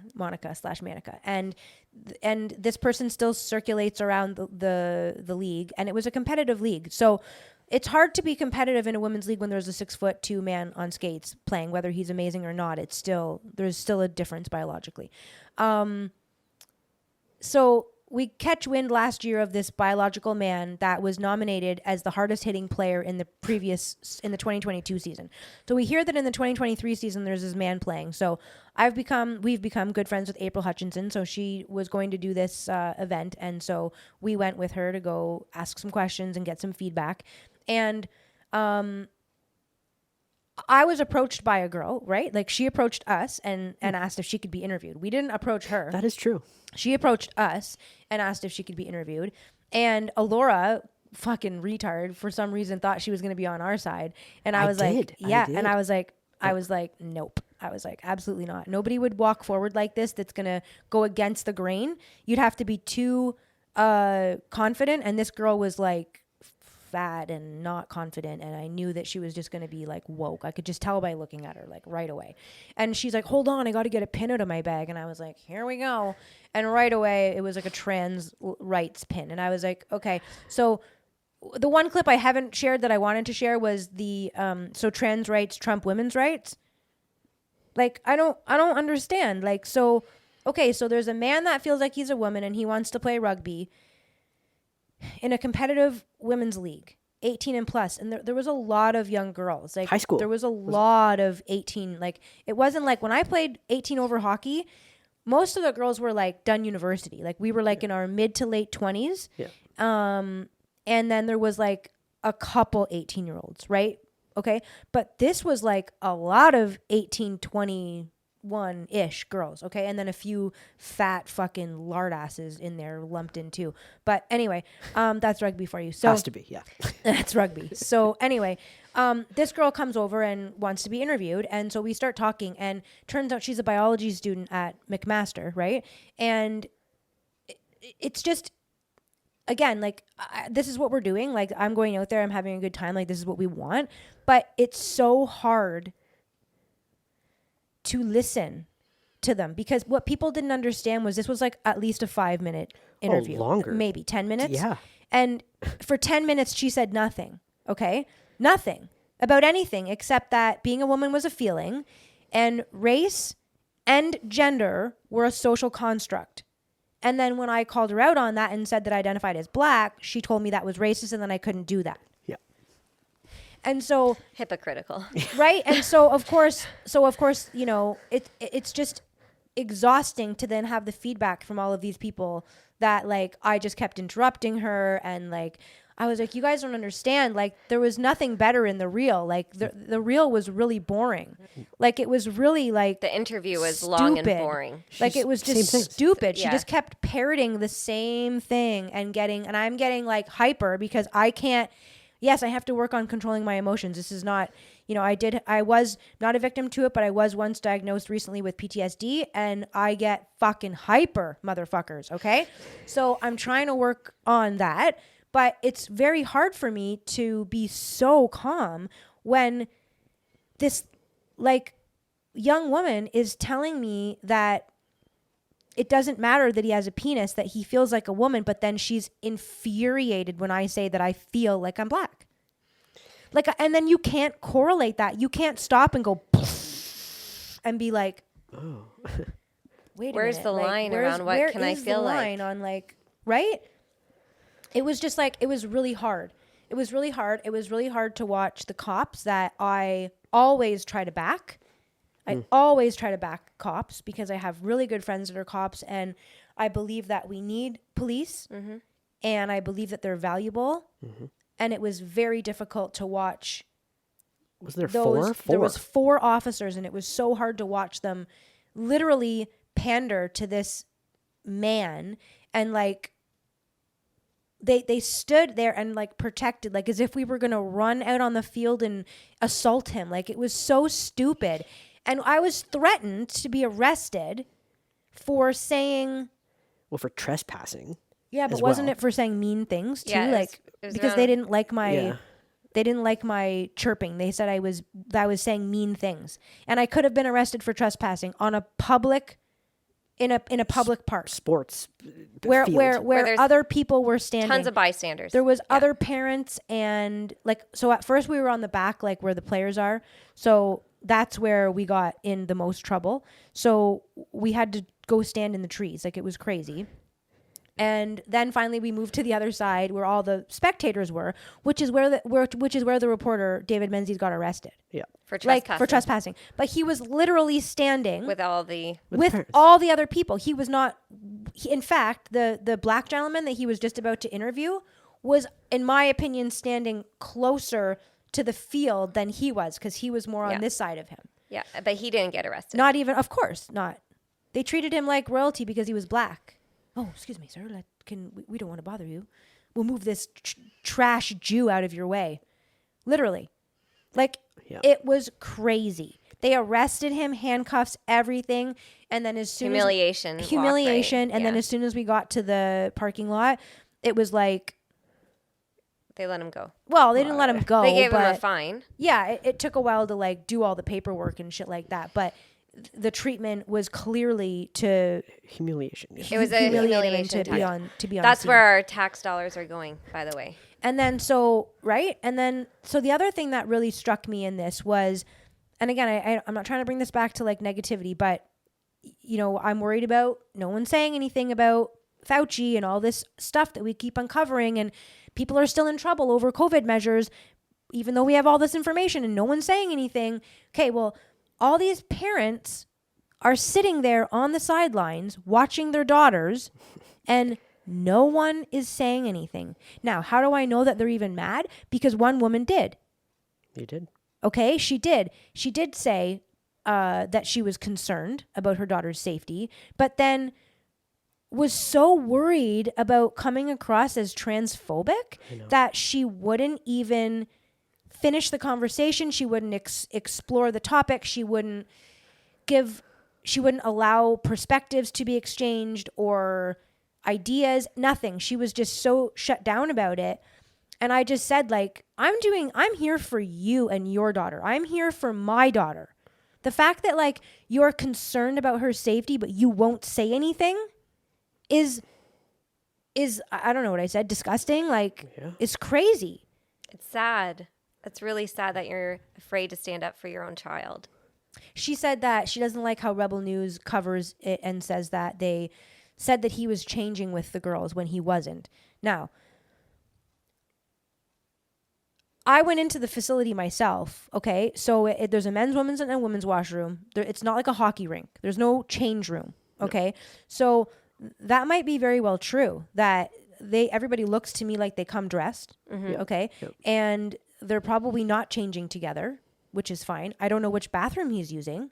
and this person still circulates around the league, and it was a competitive league. So it's hard to be competitive in a women's league when there's a 6'2" man on skates playing, whether he's amazing or not. There's still a difference biologically. So we catch wind last year of this biological man that was nominated as the hardest hitting player in the 2022 season. So we hear that in the 2023 season, there's this man playing. So we've become good friends with April Hutchinson. So she was going to do this event. And so we went with her to go ask some questions and get some feedback. And, I was approached by a girl, right? Like she approached us and asked if she could be interviewed. We didn't approach her. That is true. She approached us and asked if she could be interviewed. And Alora, fucking retard, for some reason thought she was going to be on our side. And I was like, yeah. And I was like, nope. I was like, absolutely not. Nobody would walk forward like this that's going to go against the grain. You'd have to be too confident. And this girl was like fat and not confident, and I knew that she was just going to be like woke. I could just tell by looking at her like right away. And she's like, hold on, I got to get a pin out of my bag. And I was like, here we go. And right away it was like a trans rights pin, and I was like, okay. So the one clip I haven't shared that I wanted to share was the so trans rights trump women's rights. Like I don't understand. Like, so okay, so there's a man that feels like he's a woman and he wants to play rugby in a competitive women's league, 18 and plus. And there was a lot of young girls, like high school. There was a lot of 18. Like it wasn't like when I played 18 over hockey, most of the girls were like done university. Like we were like in our mid to late 20s. Yeah. And then there was like a couple 18-year-olds, right? Okay. But this was like a lot of 18, 21-ish girls, okay? And then a few fat fucking lard asses in there lumped in too. But anyway, that's rugby for you. So has to be, yeah. That's rugby. So anyway, this girl comes over and wants to be interviewed, and so we start talking, and turns out she's a biology student at McMaster, right? And it's just, again, like, this is what we're doing. Like, I'm going out there, I'm having a good time, like, this is what we want. But it's so hard to listen to them, because what people didn't understand was this was like at least a 5-minute interview. Longer. Maybe 10 minutes. Yeah. And for 10 minutes, she said nothing. Okay. Nothing about anything except that being a woman was a feeling and race and gender were a social construct. And then when I called her out on that and said that I identified as black, she told me that was racist and then I couldn't do that. Yeah. And so Hypocritical. right? And so of course, you know, it's just exhausting to then have the feedback from all of these people that like I just kept interrupting her, and like I was like, you guys don't understand, like there was nothing better in the reel. Like the reel was really boring. Like it was really like The interview was stupid. long and boring. Like it was just stupid. She Yeah. just kept parroting the same thing and I'm getting like hyper because I can't. Yes, I have to work on controlling my emotions. This is not, you know, I was not a victim to it, but I was once diagnosed recently with PTSD, and I get fucking hyper, motherfuckers, okay? So I'm trying to work on that, but it's very hard for me to be so calm when this, like, young woman is telling me that it doesn't matter that he has a penis, that he feels like a woman, but then she's infuriated when I say that I feel like I'm black. Like, and then you can't correlate that. You can't stop and go and be like, oh, wait Where's a minute. the Like, line around what where can I is feel the like? line on like, right? It was just like, it was really hard. It was really hard. It was really hard to watch the cops that I always try to back. I always try to back cops because I have really good friends that are cops, and I believe that we need police and I believe that they're valuable. And it was very difficult to watch. Was there Those, four? There was 4 officers, and it was so hard to watch them literally pander to this man, and like they stood there and like protected, like as if we were going to run out on the field and assault him. Like it was so stupid. And I was threatened to be arrested for saying, Well, for trespassing. yeah, but as wasn't well. it for saying mean things too? Yeah, Like it was because around- they didn't like my Yeah. they didn't like my chirping. They said I was saying mean things. And I could have been arrested for trespassing on a public in a public park Sports. where field. where there's other people were standing. Tons of bystanders. There was other parents, and like, so at first we were on the back, like where the players are. So that's where we got in the most trouble. So we had to go stand in the trees. Like it was crazy. And then finally we moved to the other side where all the spectators were, which is where the reporter David Menzies got arrested. Yeah. for trespassing. Like for trespassing. But he was literally standing With all the... with parents. all the other people. He was not. In fact, the black gentleman that he was just about to interview was, in my opinion, standing closer to the field than he was, because he was more on Yeah. this side of him. Yeah, but he didn't get arrested. Not even, of course, not. They treated him like royalty because he was black. Oh, excuse me, sir. We don't want to bother you. We'll move this trash Jew out of your way. Literally. Like, Yeah. it was crazy. They arrested him, handcuffs, everything. And then as soon Humiliation. as... walk, Humiliation. right? And then Yeah. as soon as we got to the parking lot, it was like... They let him go. Well, they didn't let him go. They gave him a but fine. yeah, it took a while to like do all the paperwork and shit like that. But the treatment was clearly to Humiliation. Yeah. It was a humiliate him humiliation and tactic. to be on That's scene. where our tax dollars are going, by the way. And then so the other thing that really struck me in this was, and again, I'm not trying to bring this back to like negativity, but you know, I'm worried about no one saying anything about Fauci and all this stuff that we keep uncovering, and people are still in trouble over COVID measures, even though we have all this information and no one's saying anything. Okay, well, all these parents are sitting there on the sidelines watching their daughters, and no one is saying anything. Now, how do I know that they're even mad? Because one woman did. You did. Okay, she did. She did say that she was concerned about her daughter's safety, but then was so worried about coming across as transphobic that she wouldn't even finish the conversation. She wouldn't explore the topic. She wouldn't allow perspectives to be exchanged or ideas, nothing. She was just so shut down about it. And I just said, like, I'm here for you and your daughter. I'm here for my daughter. The fact that like you're concerned about her safety, but you won't say anything is I don't know what I said, disgusting. Like, it's crazy. It's sad. It's really sad that you're afraid to stand up for your own child. She said that she doesn't like how Rebel News covers it and says that they said that he was changing with the girls when he wasn't. Now, I went into the facility myself, okay? So there's a men's, women's, and a women's washroom. It's not like a hockey rink. There's no change room, okay? So that might be very well true, that everybody looks to me like they come dressed, okay? Yep. And they're probably not changing together, which is fine. I don't know which bathroom he's using.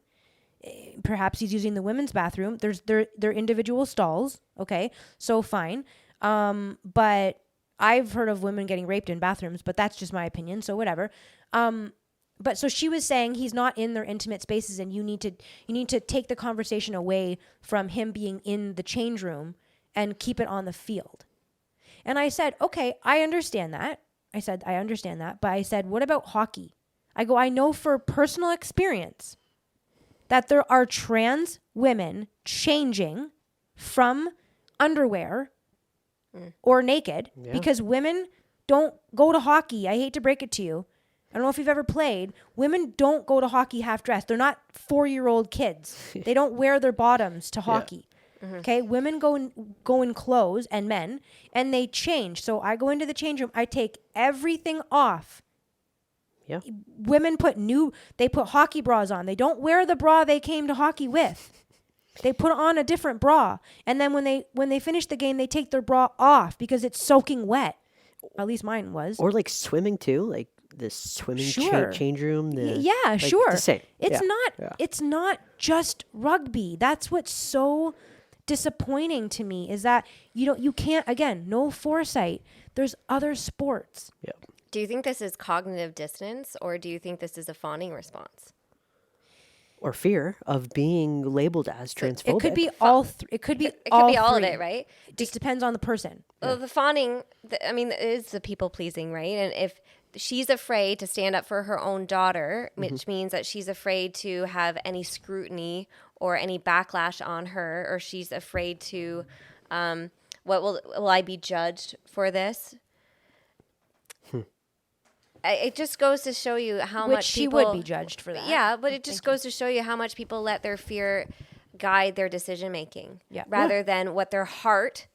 Perhaps he's using the women's bathroom. They're individual stalls, okay? So fine. But I've heard of women getting raped in bathrooms, but that's just my opinion, so whatever. But so she was saying he's not in their intimate spaces, and you need to take the conversation away from him being in the change room and keep it on the field. And I said, okay, I understand that. But I said, what about hockey? I know for personal experience that there are trans women changing from underwear or naked because women don't go to hockey. I hate to break it to you. I don't know if you've ever played. Women don't go to hockey half dressed. They're not 4-year-old kids. They don't wear their bottoms to hockey. Okay, women go in clothes, and men, and they change. So I go into the change room. I take everything off. Yeah. Women put hockey bras on. They don't wear the bra they came to hockey with. They put on a different bra, and then when they finish the game, they take their bra off because it's soaking wet. At least mine was. Or like swimming too, like the swimming Sure. change room. Yeah, like, sure. The same. It's Yeah. not. Yeah. It's not just rugby. That's what's so disappointing to me is that you can't, again, no foresight. There's other sports. Yeah. Do you think this is cognitive dissonance, or do you think this is a fawning response? Or fear of being labeled as transphobic. It could be all. It could be. It could all be all of three. it, right? It just depends on the person. Well, the fawning, it is the people pleasing, right? And if she's afraid to stand up for her own daughter, which means that she's afraid to have any scrutiny or any backlash on her, or she's afraid to, what will I be judged for this? It just goes to show you how Which much she people would be judged for that. Yeah, but it just goes to show you how much people let their fear guide their decision making, Yeah. rather than what their heart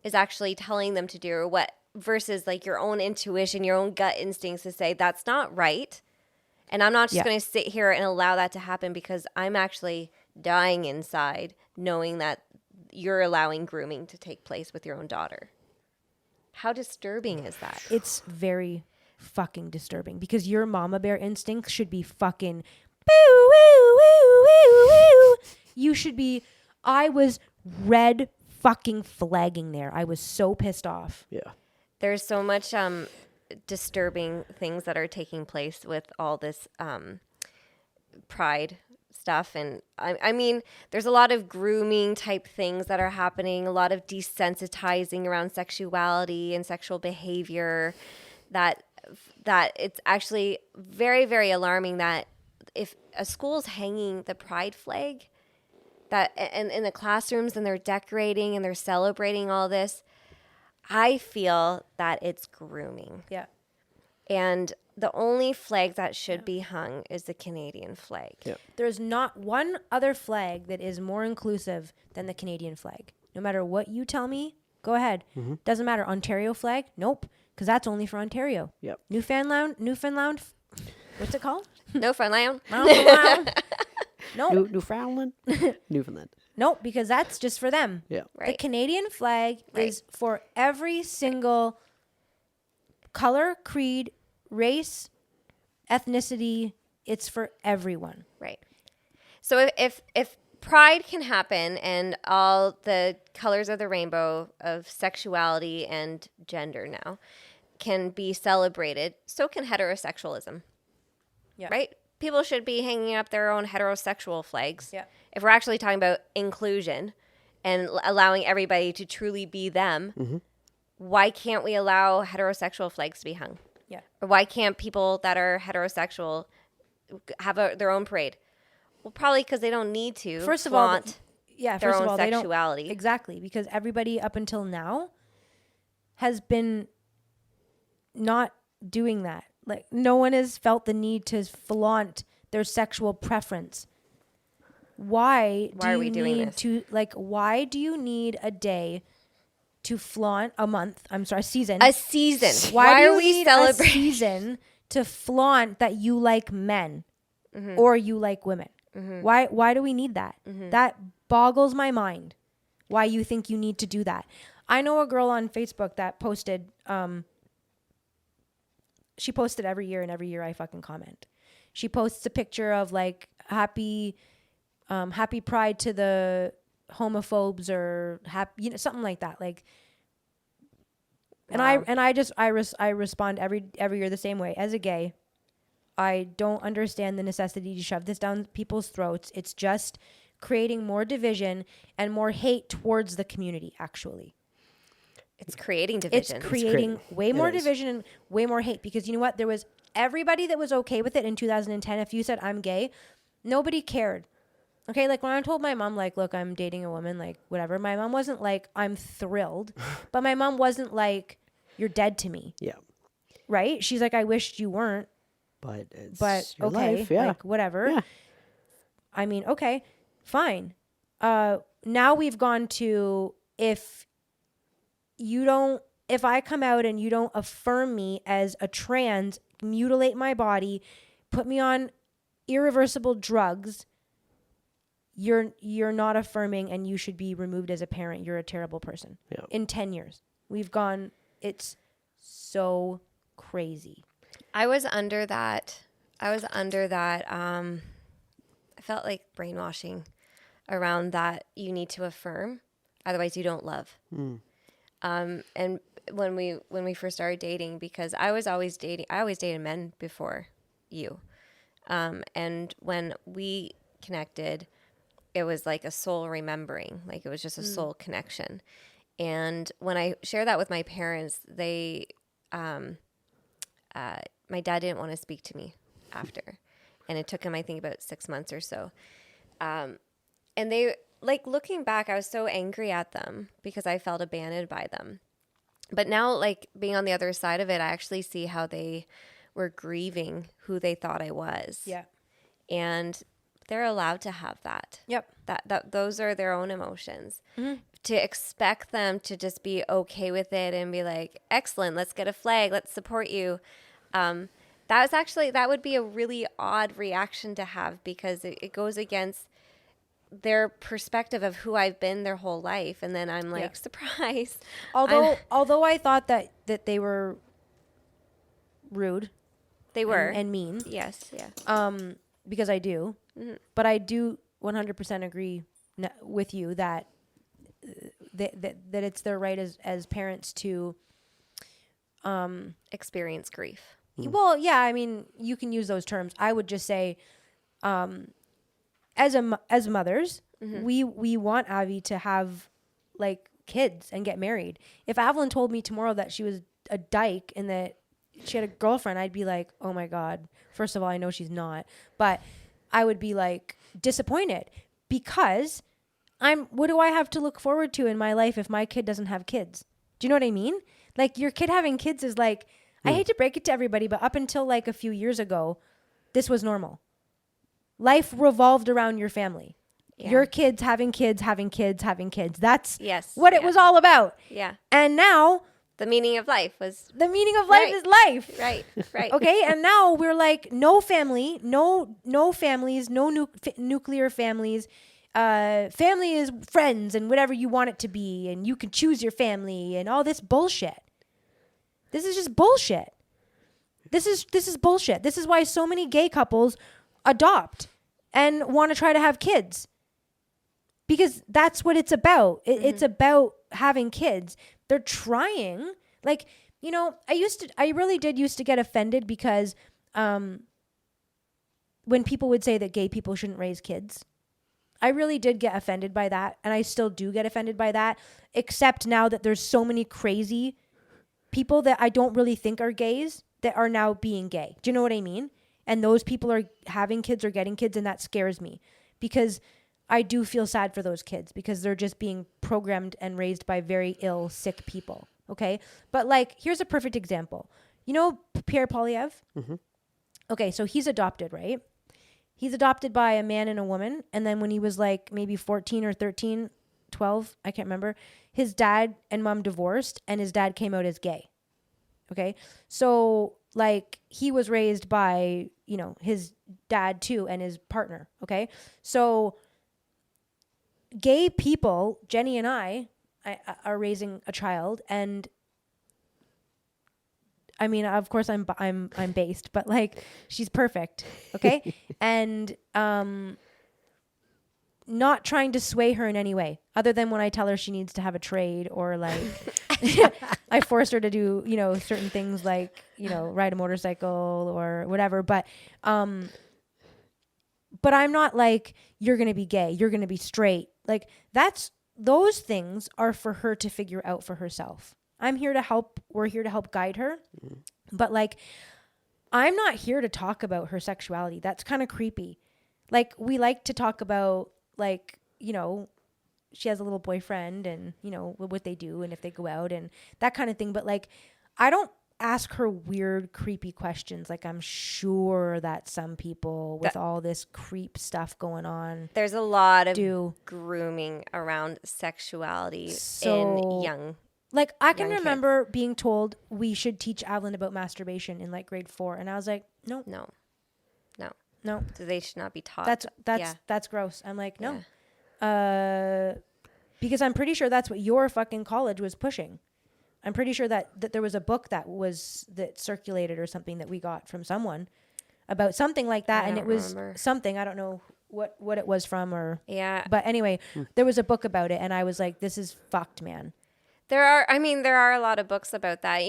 is actually telling them to do, or what versus like your own intuition, your own gut instincts to say that's not right, and I'm not just Yeah. going to sit here and allow that to happen because I'm actually dying inside, knowing that you're allowing grooming to take place with your own daughter. How disturbing is that? It's very fucking disturbing because your mama bear instincts should be fucking boo woo woo woo woo. You should be. I was red fucking flagging there. I was so pissed off. Yeah. There's so much disturbing things that are taking place with all this pride stuff. And I mean, there's a lot of grooming type things that are happening, a lot of desensitizing around sexuality and sexual behavior that it's actually very, very alarming that if a school's hanging the pride flag that and in the classrooms and they're decorating and they're celebrating all this, I feel that it's grooming. Yeah. And the only flag that should be hung is the Canadian flag. Yeah. There's not one other flag that is more inclusive than the Canadian flag. No matter what you tell me, go ahead. Doesn't matter. Ontario flag? Nope. Because that's only for Ontario. Yep. Newfoundland, what's it called? No fun lion. Nope. Newfoundland? Newfoundland. Nope, because that's just for them. Yeah. The Right. Canadian flag Right. is for every single color, creed, race, ethnicity. It's for everyone. Right. So if pride can happen and all the colors of the rainbow of sexuality and gender now can be celebrated, so can heterosexualism. Yeah. Right? People should be hanging up their own heterosexual flags. Yeah. If we're actually talking about inclusion and allowing everybody to truly be them, why can't we allow heterosexual flags to be hung? Yeah. Or why can't people that are heterosexual have their own parade? Well, probably because they don't need to. First of all, flaunt yeah. their First of own all, they don't sexuality. exactly because everybody up until now has been not doing that. Like no one has felt the need to flaunt their sexual preference. Why do are you we doing need this? to why do you need a day to flaunt a season? A season. Why do are you we need a celebrating? season to flaunt that you like men or you like women? Why do we need that? That boggles my mind. Why you think you need to do that? I know a girl on Facebook that posted. She posted every year, and every year I fucking comment. She posts a picture of like happy Pride to the homophobes or happy, something like that. Like, and I respond every year the same way. As a gay, I don't understand the necessity to shove this down people's throats. It's just creating more division and more hate towards the community. Actually, It's creating division. it's creating way more It is. division and way more hate because you know what? There was everybody that was okay with it in 2010. If you said I'm gay, nobody cared. Okay, like when I told my mom, like, look, I'm dating a woman, like, whatever. My mom wasn't like, I'm thrilled, but my mom wasn't like, you're dead to me, Yeah. right? She's like, I wished you weren't, But it's but your okay, life. Yeah. like, whatever. Yeah. I mean, okay, fine. Now we've gone to if I come out and you don't affirm me as a trans, mutilate my body, put me on irreversible drugs, you're not affirming, and you should be removed as a parent. You're a terrible person. Yeah. In 10 years, it's so crazy. I was under that. I felt like brainwashing around that. You need to affirm, otherwise you don't love. And when we first started dating, because I always dated men before you. And when we connected, it was like a soul remembering, like it was just a soul connection. And when I shared that with my parents, my dad didn't want to speak to me after. And it took him, I think, about 6 months or so. And they, like, looking back, I was so angry at them because I felt abandoned by them. But now, like, being on the other side of it, I actually see how they were grieving who they thought I was. Yeah. And they're allowed to have that. Yep. That those are their own emotions. To expect them to just be okay with it and be like, excellent, let's get a flag, let's support you. That would be a really odd reaction to have, because it goes against their perspective of who I've been their whole life. And then I'm like, surprise. Although I thought that they were rude. They were. And mean. Yes. Yeah. Because I do. But I do 100% agree with you that it's their right as parents to experience grief. Well, yeah, I mean, you can use those terms. I would just say, as mothers, we want Avi to have like kids and get married. If Evelyn told me tomorrow that she was a dyke and that she had a girlfriend, I'd be like, oh my God. First of all, I know she's not, but I would be like disappointed, because what do I have to look forward to in my life if my kid doesn't have kids? Do you know what I mean? Like, your kid having kids is like, I hate to break it to everybody, but up until like a few years ago, this was normal. Life revolved around your family. Yeah. Your kids having kids, having kids, having kids. That's what it was all about. Yeah. And now the meaning of life is life. Right. Okay. And now we're like, no family, no families, no nuclear families. Family is friends and whatever you want it to be, and you can choose your family and all this bullshit. This is just bullshit. This is bullshit. This is why so many gay couples adopt and want to try to have kids, because that's what it's about. It's about having kids. They're trying, like, you know, I really did used to get offended because when people would say that gay people shouldn't raise kids, I really did get offended by that. And I still do get offended by that, except now that there's so many crazy people that I don't really think are gays that are now being gay. Do you know what I mean? And those people are having kids or getting kids, and that scares me, because I do feel sad for those kids, because they're just being programmed and raised by very ill, sick people. Okay? But like, here's a perfect example. You know Pierre Polyev? Mm-hmm. Okay, so he's adopted, right? He's adopted by a man and a woman. And then when he was like maybe 14 or 13, 12, I can't remember, his dad and mom divorced, and his dad came out as gay. Okay? So like, he was raised by, you know, his dad too and his partner. Okay? So gay people, Jenny and I are raising a child, and I mean, of course I'm based, but like, she's perfect. Okay? And not trying to sway her in any way, other than when I tell her she needs to have a trade, or like I forced her to do, you know, certain things like, you know, ride a motorcycle or whatever. But I'm not like, you're going to be gay, you're going to be straight. Like, those things are for her to figure out for herself. I'm here to help. We're here to help guide her. Mm-hmm. But like, I'm not here to talk about her sexuality. That's kind of creepy. Like, we like to talk about, like, you know, she has a little boyfriend and, you know, what they do and if they go out and that kind of thing. But like, I don't ask her weird, creepy questions. Like, I'm sure that some people with all this creep stuff going on, there's a lot of grooming around sexuality in young. Like, I can remember being told we should teach Adeline about masturbation in like grade 4. And I was like, no. No. So they should not be taught. That's gross. I'm like, no. Because I'm pretty sure that's what your fucking college was pushing. I'm pretty sure that there was a book that circulated or something that we got from someone about something like that, and it was something, I don't know what it was from, or but anyway, there was a book about it, and I was like, this is fucked, man. There are a lot of books about that.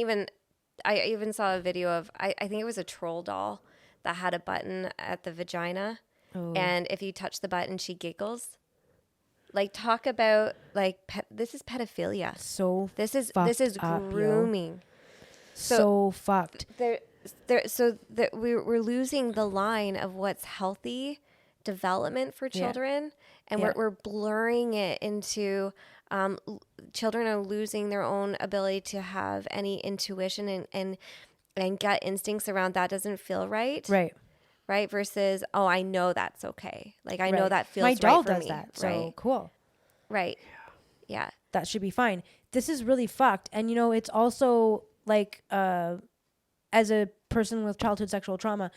I even saw a video of I think it was a troll doll that had a button at the vagina, and if you touch the button, she giggles. Like, talk about like this is pedophilia. So this is up, grooming. So fucked. We're losing the line of what's healthy development for children, and we're blurring it into children are losing their own ability to have any intuition and gut instincts around that doesn't feel right. Right. Versus, oh, I know that's okay. Like, I know that feels my doll right for does me. that. So right. cool. Right. Yeah. That should be fine. This is really fucked. And, you know, it's also like, as a person with childhood sexual trauma,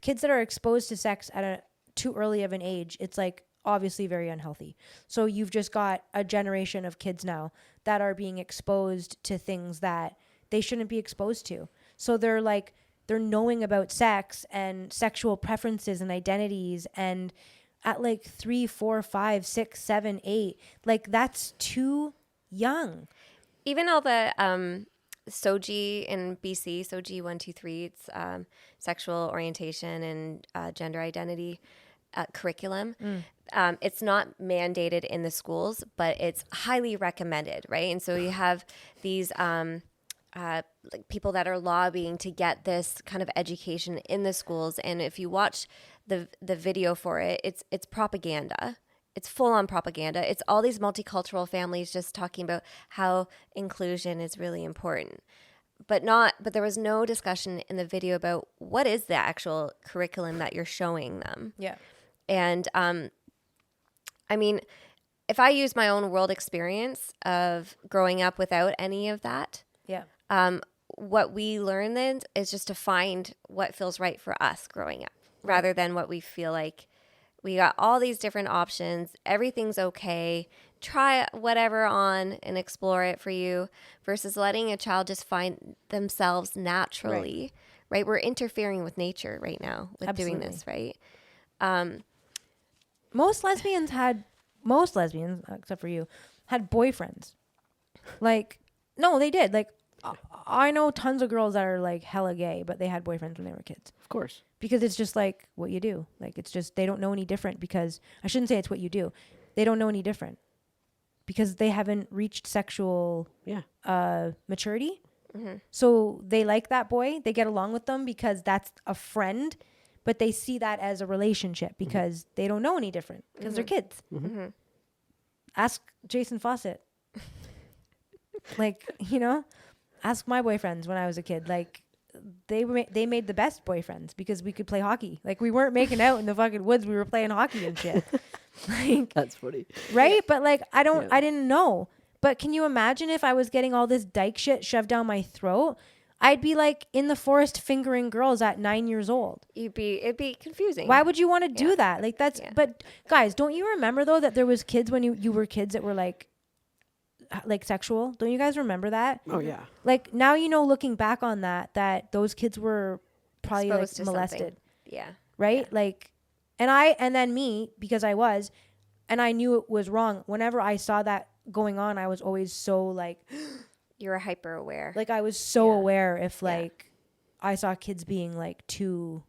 kids that are exposed to sex at too early of an age, it's like obviously very unhealthy. So you've just got a generation of kids now that are being exposed to things that they shouldn't be exposed to. So they're knowing about sex and sexual preferences and identities, and at like 3, 4, 5, 6, 7, 8, like that's too young. Even all the SOGI in BC, SOGI 1, 2, 3, it's sexual orientation and gender identity curriculum. It's not mandated in the schools, but it's highly recommended, right? And so you have these like people that are lobbying to get this kind of education in the schools. And if you watch the video for it, it's propaganda. It's full on propaganda. It's all these multicultural families just talking about how inclusion is really important. But there was no discussion in the video about what is the actual curriculum that you're showing them. Yeah. And I mean, if I use my own world experience of growing up without any of that, what we learn then is just to find what feels right for us growing up, rather than what we feel like we got all these different options. Everything's okay. Try whatever on and explore it for you, versus letting a child just find themselves naturally, right? We're interfering with nature right now with doing this, right? Most lesbians, except for you, had boyfriends. Like, no, they did. Like, I know tons of girls that are like hella gay, but they had boyfriends when they were kids. Of course. Because it's just like what you do. Like, it's just, they don't know any different, because I shouldn't say it's what you do. They don't know any different because they haven't reached sexual maturity. Mm-hmm. So they like that boy. They get along with them because that's a friend, but they see that as a relationship because they don't know any different because they're kids. Mm-hmm. Ask Jason Fawcett. Like, you know, ask my boyfriends when I was a kid. Like, they made the best boyfriends because we could play hockey. Like, we weren't making out in the fucking woods. We were playing hockey and shit. Like, that's funny. Right? Yeah. But like, I didn't know. But can you imagine if I was getting all this dyke shit shoved down my throat? I'd be like in the forest fingering girls at 9 years old. It'd be confusing. Why would you want to do that? Like, that's, but guys, don't you remember though that there was kids when you were kids that were like sexual? Don't you guys remember that? Oh yeah. Like, now, you know, looking back on that those kids were probably like molested. Something. Yeah. Right? Yeah. Like, and then me, because I was, and I knew it was wrong. Whenever I saw that going on, I was always so like, you were hyper aware. Like, I was so aware if like I saw kids being like too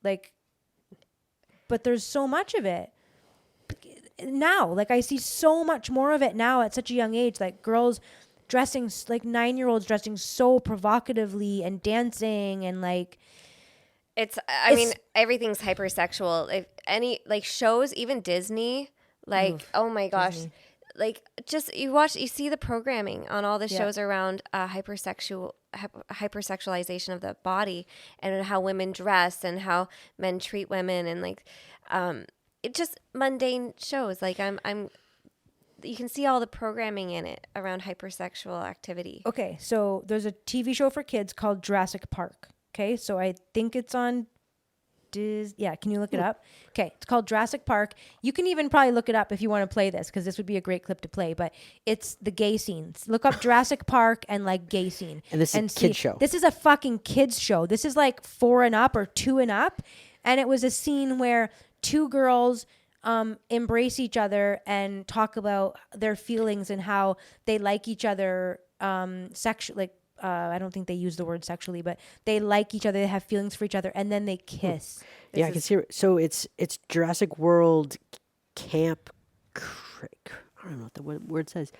like, but there's so much of it now. Like, I see so much more of it now at such a young age. Like, girls dressing, like 9-year-olds dressing so provocatively and dancing and like, I mean, everything's hypersexual. If any, like, shows, even Disney, like, oh my gosh, Disney. Like, just you see the programming on all the shows around hypersexualization of the body and how women dress and how men treat women, and like, it just mundane shows. Like, you can see all the programming in it around hypersexual activity. Okay, so there's a TV show for kids called Jurassic Park. Okay, so I think it's on Can you look it up? Okay, it's called Jurassic Park. You can even probably look it up if you want to play this, because this would be a great clip to play. But it's the gay scenes. Look up Jurassic Park and like gay scene. And this is a kid's show. This is a fucking kids show. This is like 4 and up or 2 and up, and it was a scene where 2 girls embrace each other and talk about their feelings and how they like each other sexually. I don't think they use the word sexually, but they like each other. They have feelings for each other, and then they kiss. Yeah, I can see it. So it's Jurassic World Camp. I don't know what the word says.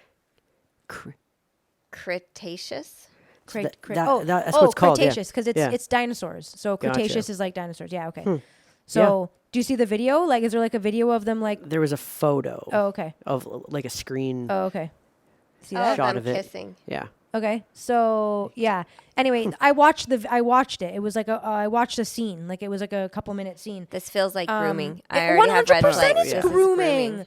Cretaceous. That's what it's called. Cretaceous, because it's dinosaurs. So Cretaceous is like dinosaurs. Yeah, okay. So do you see the video? Like, is there like a video of them like? There was a photo. Oh, okay. Of like a screen. Oh, okay. See that? Shot them of it. kissing. Yeah. Okay, so yeah. Anyway, I watched it. It was like I watched a scene. Like it was like a couple minute scene. This feels like grooming. I already have red 100% flags. is This is grooming.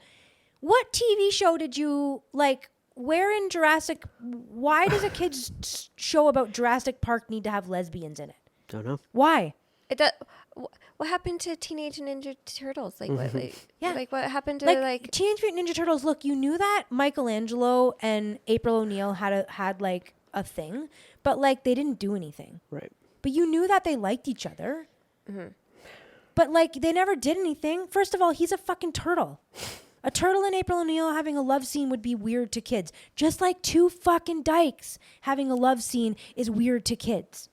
What TV show did you like? Where in Jurassic? Why does a kids show about Jurassic Park need to have lesbians in it? Don't know. Why? It does. What happened to Teenage Ninja Turtles? Like, what, like what happened to like Teenage Mutant Ninja Turtles? Look, you knew that Michelangelo and April O'Neil had like a thing, but like they didn't do anything. Right. But you knew that they liked each other. But like they never did anything. First of all, he's a fucking turtle. A turtle and April O'Neil having a love scene would be weird to kids. Just like 2 fucking dykes having a love scene is weird to kids.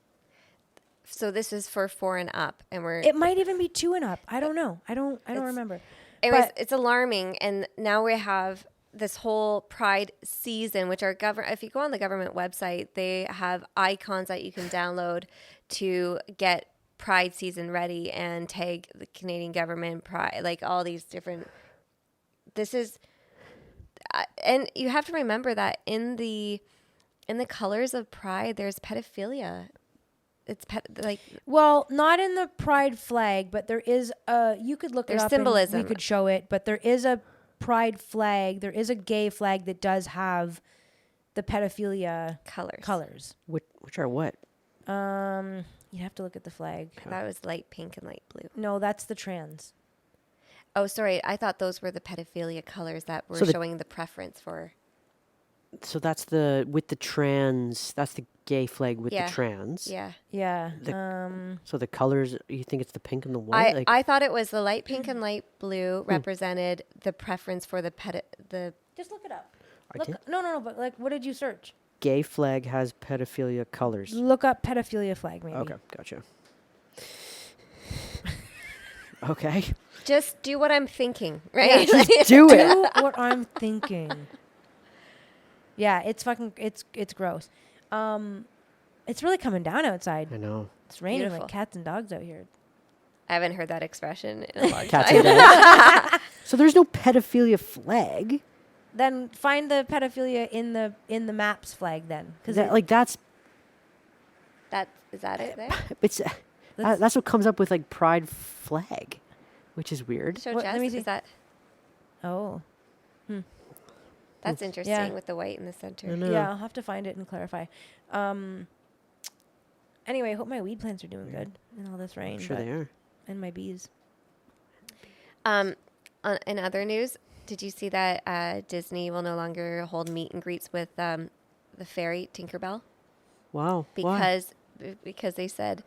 So this is for 4 and up, and It might even be 2 and up. I don't know. I don't remember. It's alarming, and now we have this whole Pride season, which our government. If you go on the government website, they have icons that you can download to get Pride season ready and tag the Canadian government, Pride, like all these different. This is, and you have to remember that in the colors of Pride, there's pedophilia. It's well, not in the Pride flag, but there is you could look it up. Symbolism. We could show it, but there is a Pride flag. There is a gay flag that does have the pedophilia colors. Which are what? You have to look at the flag. That was light pink and light blue. No, that's the trans. Oh, sorry. I thought those were the pedophilia colors that were showing the preference for. So that's with the trans. That's the gay flag with the trans. Yeah. Yeah. So the colors, you think it's the pink and the white? I thought it was the light pink and light blue represented the preference for the Just look it up. I did? No. But like, what did you search? Gay flag has pedophilia colors. Look up pedophilia flag, maybe. Okay, gotcha. Okay. Just do what I'm thinking, right? Just do it. Do what I'm thinking. Yeah, it's gross. It's really coming down outside. I know. It's raining Beautiful. like cats and dogs out here. I haven't heard that expression in a long Cats time. and dogs. So there's no pedophilia flag. Then find the pedophilia in the maps flag then, because That's Is that it there? it's that's what comes up with like Pride flag, which is weird. Show What- Jess. let me see. Is that that's interesting Yeah. with the white in the center. I know. yeah, I'll have to find it and clarify. Anyway, I hope my weed plants are doing good in all this rain. I'm sure they are. And my bees. In other news, did you see that Disney will no longer hold meet and greets with the fairy Tinkerbell? Wow. Why? Because they said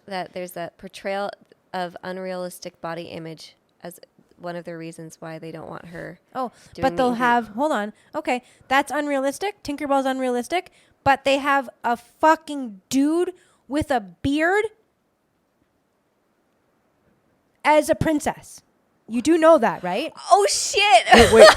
that there's a portrayal of unrealistic body image as one of the reasons why they don't want her. Oh, doing but they'll meet and have. Hold on. Okay, that's unrealistic. Tinkerbell's unrealistic, but they have a fucking dude with a beard as a princess. You do know that, right? Oh shit! Wait.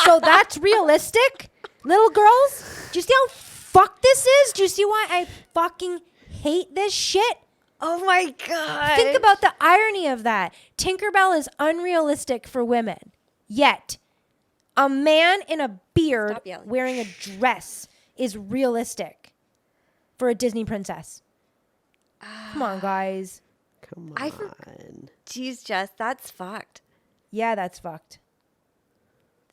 So that's realistic, little girls. Do you see how fucked this is? Do you see why I fucking hate this shit? Oh my god! Think about the irony of that. Tinkerbell is unrealistic for women, yet a man in a beard Stop yelling. wearing a dress is realistic for a Disney princess. Come on, guys. Come I on. Jeez, Jess, that's fucked. Yeah, that's fucked.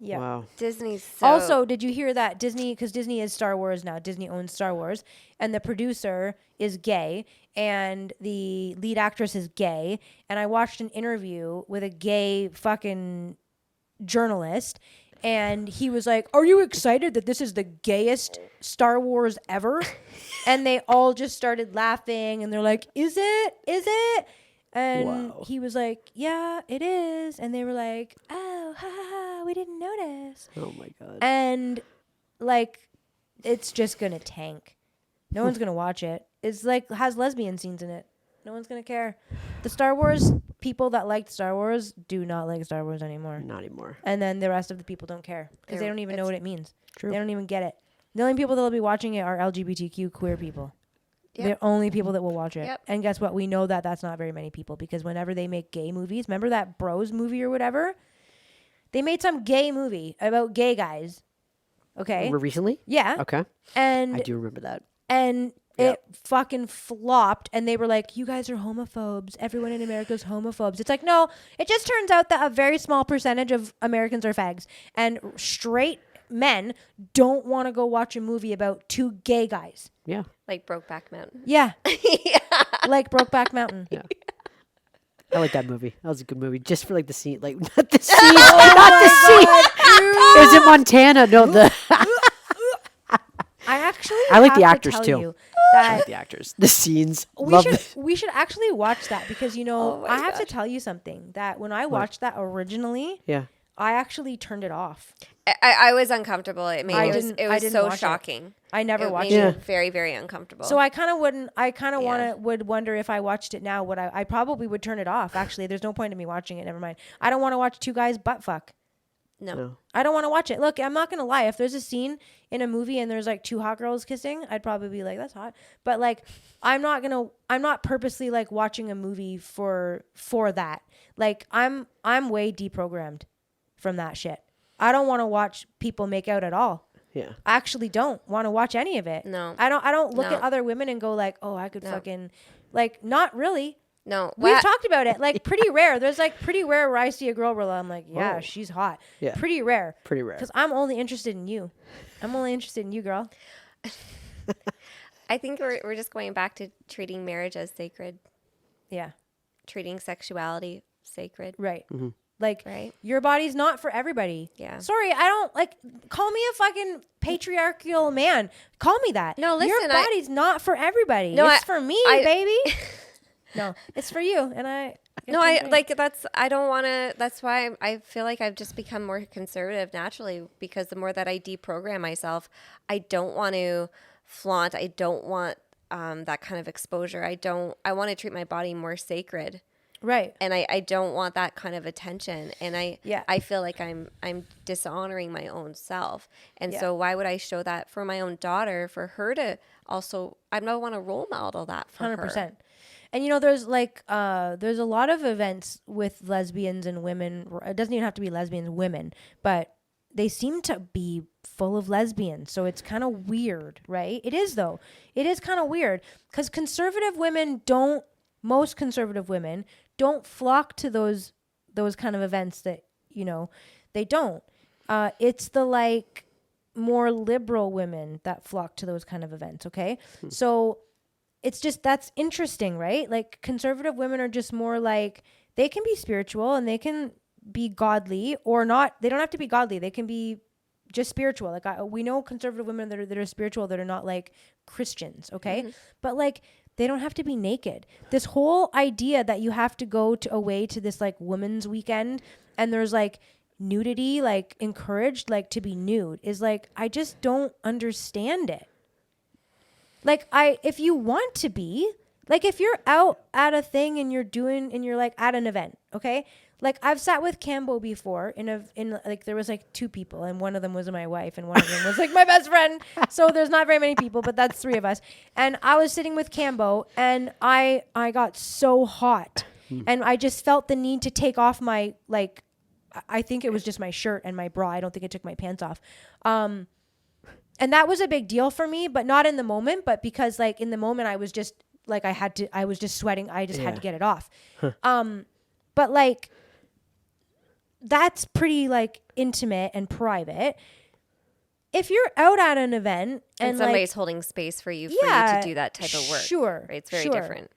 Yeah. Wow. Disney's so Also, did you hear that Disney, because Disney is Star Wars now, Disney owns Star Wars, and the producer is gay, and the lead actress is gay, and I watched an interview with a gay fucking journalist, and he was like, "Are you excited that this is the gayest Star Wars ever?" And they all just started laughing, and they're like, "Is it? Is it?" And Wow. he was like, "Yeah, it is." And they were like, "Oh, ha ha ha, we didn't notice." Oh my god. And like, it's just gonna tank. No one's gonna watch it. It's like has lesbian scenes in it. No one's gonna care. The Star Wars people that liked Star Wars do not like Star Wars anymore. Not anymore. And then the rest of the people don't care because they They're- don't even know what it means. True. They don't even get it. The only people that will be watching it are LGBTQ queer people. Yep. They're only people that will watch it. Yep. And guess what? We know that that's not very many people because whenever they make gay movies, remember that Bros movie or whatever? They made some gay movie about gay guys. Okay. Recently? Yeah. Okay. And I do remember that. and Yep. it fucking flopped, and they were like, "You guys are homophobes. Everyone in America is homophobes." It's like, no, it just turns out that a very small percentage of Americans are fags, and straight men don't want to go watch a movie about two gay guys. Yeah. like Brokeback Mountain. Yeah, like Brokeback Mountain. Yeah. I like that movie. That was a good movie. Just for like the scene, like not the scene, not the scene. It was in Montana. No, the I actually I like the have to actors, tell too. you that the actors, the scenes. we Love should it. we should actually watch that because you know Oh my I have to gosh. tell you something that when I watched that originally, Yeah. I actually turned it off. I was uncomfortable. It made I it was didn't- it I was didn't so watch it. shocking. I never It watched made it. me very, very uncomfortable. So I kind of wouldn't. I kind of Yeah. would wonder if I watched it now. Would I probably would turn it off. Actually, there's no point in me watching it. Never mind. I don't want to watch two guys butt fuck. no. No. I don't want to watch it. Look, I'm not gonna lie. If there's a scene in a movie and there's like two hot girls kissing, I'd probably be like, "That's hot." But like, I'm not purposely like watching a movie for that. Like, I'm way deprogrammed from that shit. I don't want to watch people make out at all. Yeah. I actually don't want to watch any of it. No. I don't look No. at other women and go like, "Oh, I could No. fucking," like, not really. No. We've What- talked about it. Like, pretty rare. There's like pretty rare where I see a girl where I'm like, yeah, Oh. she's hot. Yeah. Pretty rare. Pretty rare. Because I'm only interested in you. I'm only interested in you, girl. I think we're just going back to treating marriage as sacred, Yeah. treating sexuality sacred. Right. Like, Right. your body's not for everybody. Yeah. Sorry, I don't like. Call me a fucking patriarchal man. Call me that. No, your listen, I- body's not for everybody. No, it's for me, I- baby. No, it's for you, and I. No, I like I don't want to. That's why I feel like I've just become more conservative naturally because the more that I deprogram myself, I don't want to flaunt. I don't want that kind of exposure. I want to treat my body more sacred, Right. and I don't want that kind of attention. And Yeah. I feel like I'm dishonoring my own self. And so why would I show that for my own daughter? For her to also, I don't want to role model that for her. 100%. And you know, there's like there's a lot of events with lesbians and women. It doesn't even have to be lesbians, women, but they seem to be full of lesbians. So it's kind of weird, right? It is though. It is kind of weird because most conservative women don't flock to those kind of events that, you know, they don't. It's the like more liberal women that flock to those kind of events, okay? So it's just, that's interesting, right? Like, conservative women are just more like, they can be spiritual and they can be godly or not. They don't have to be godly. They can be just spiritual. Like, we know conservative women that are spiritual, that are not like Christians, okay? But like, they don't have to be naked. This whole idea that you have to go away to this like women's weekend and there's like nudity, like encouraged, like to be nude is like, I just don't understand it. Like, if you want to be, like, if you're out at a thing and you're like at an event, okay? Like, I've sat with Cambo before in like, there was like two people and one of them was my wife and one of them was like my best friend. So there's not very many people, but that's three of us. And I was sitting with Cambo and I got so hot and I just felt the need to take off my, like, I think it was just my shirt and my bra. I don't think I took my pants off. And that was a big deal for me, but not in the moment, but because like in the moment I was just like, I was just sweating. I just had to get it off. But like, that's pretty like intimate and private. If you're out at an event and somebody's holding space for you to do that type of work. Sure. Right? It's very different.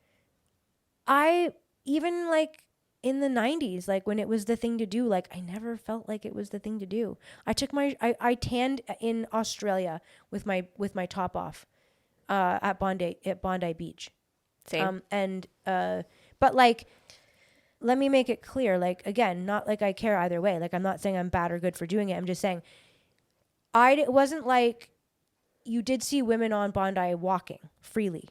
I even like in the 90s, like when it was the thing to do, like I never felt like it was the thing to do. I tanned in Australia with my top off at Bondi Beach. Same. But like, let me make it clear, like, again, not like I care either way. Like, I'm not saying I'm bad or good for doing it. I'm just saying it wasn't like you did see women on Bondi walking freely,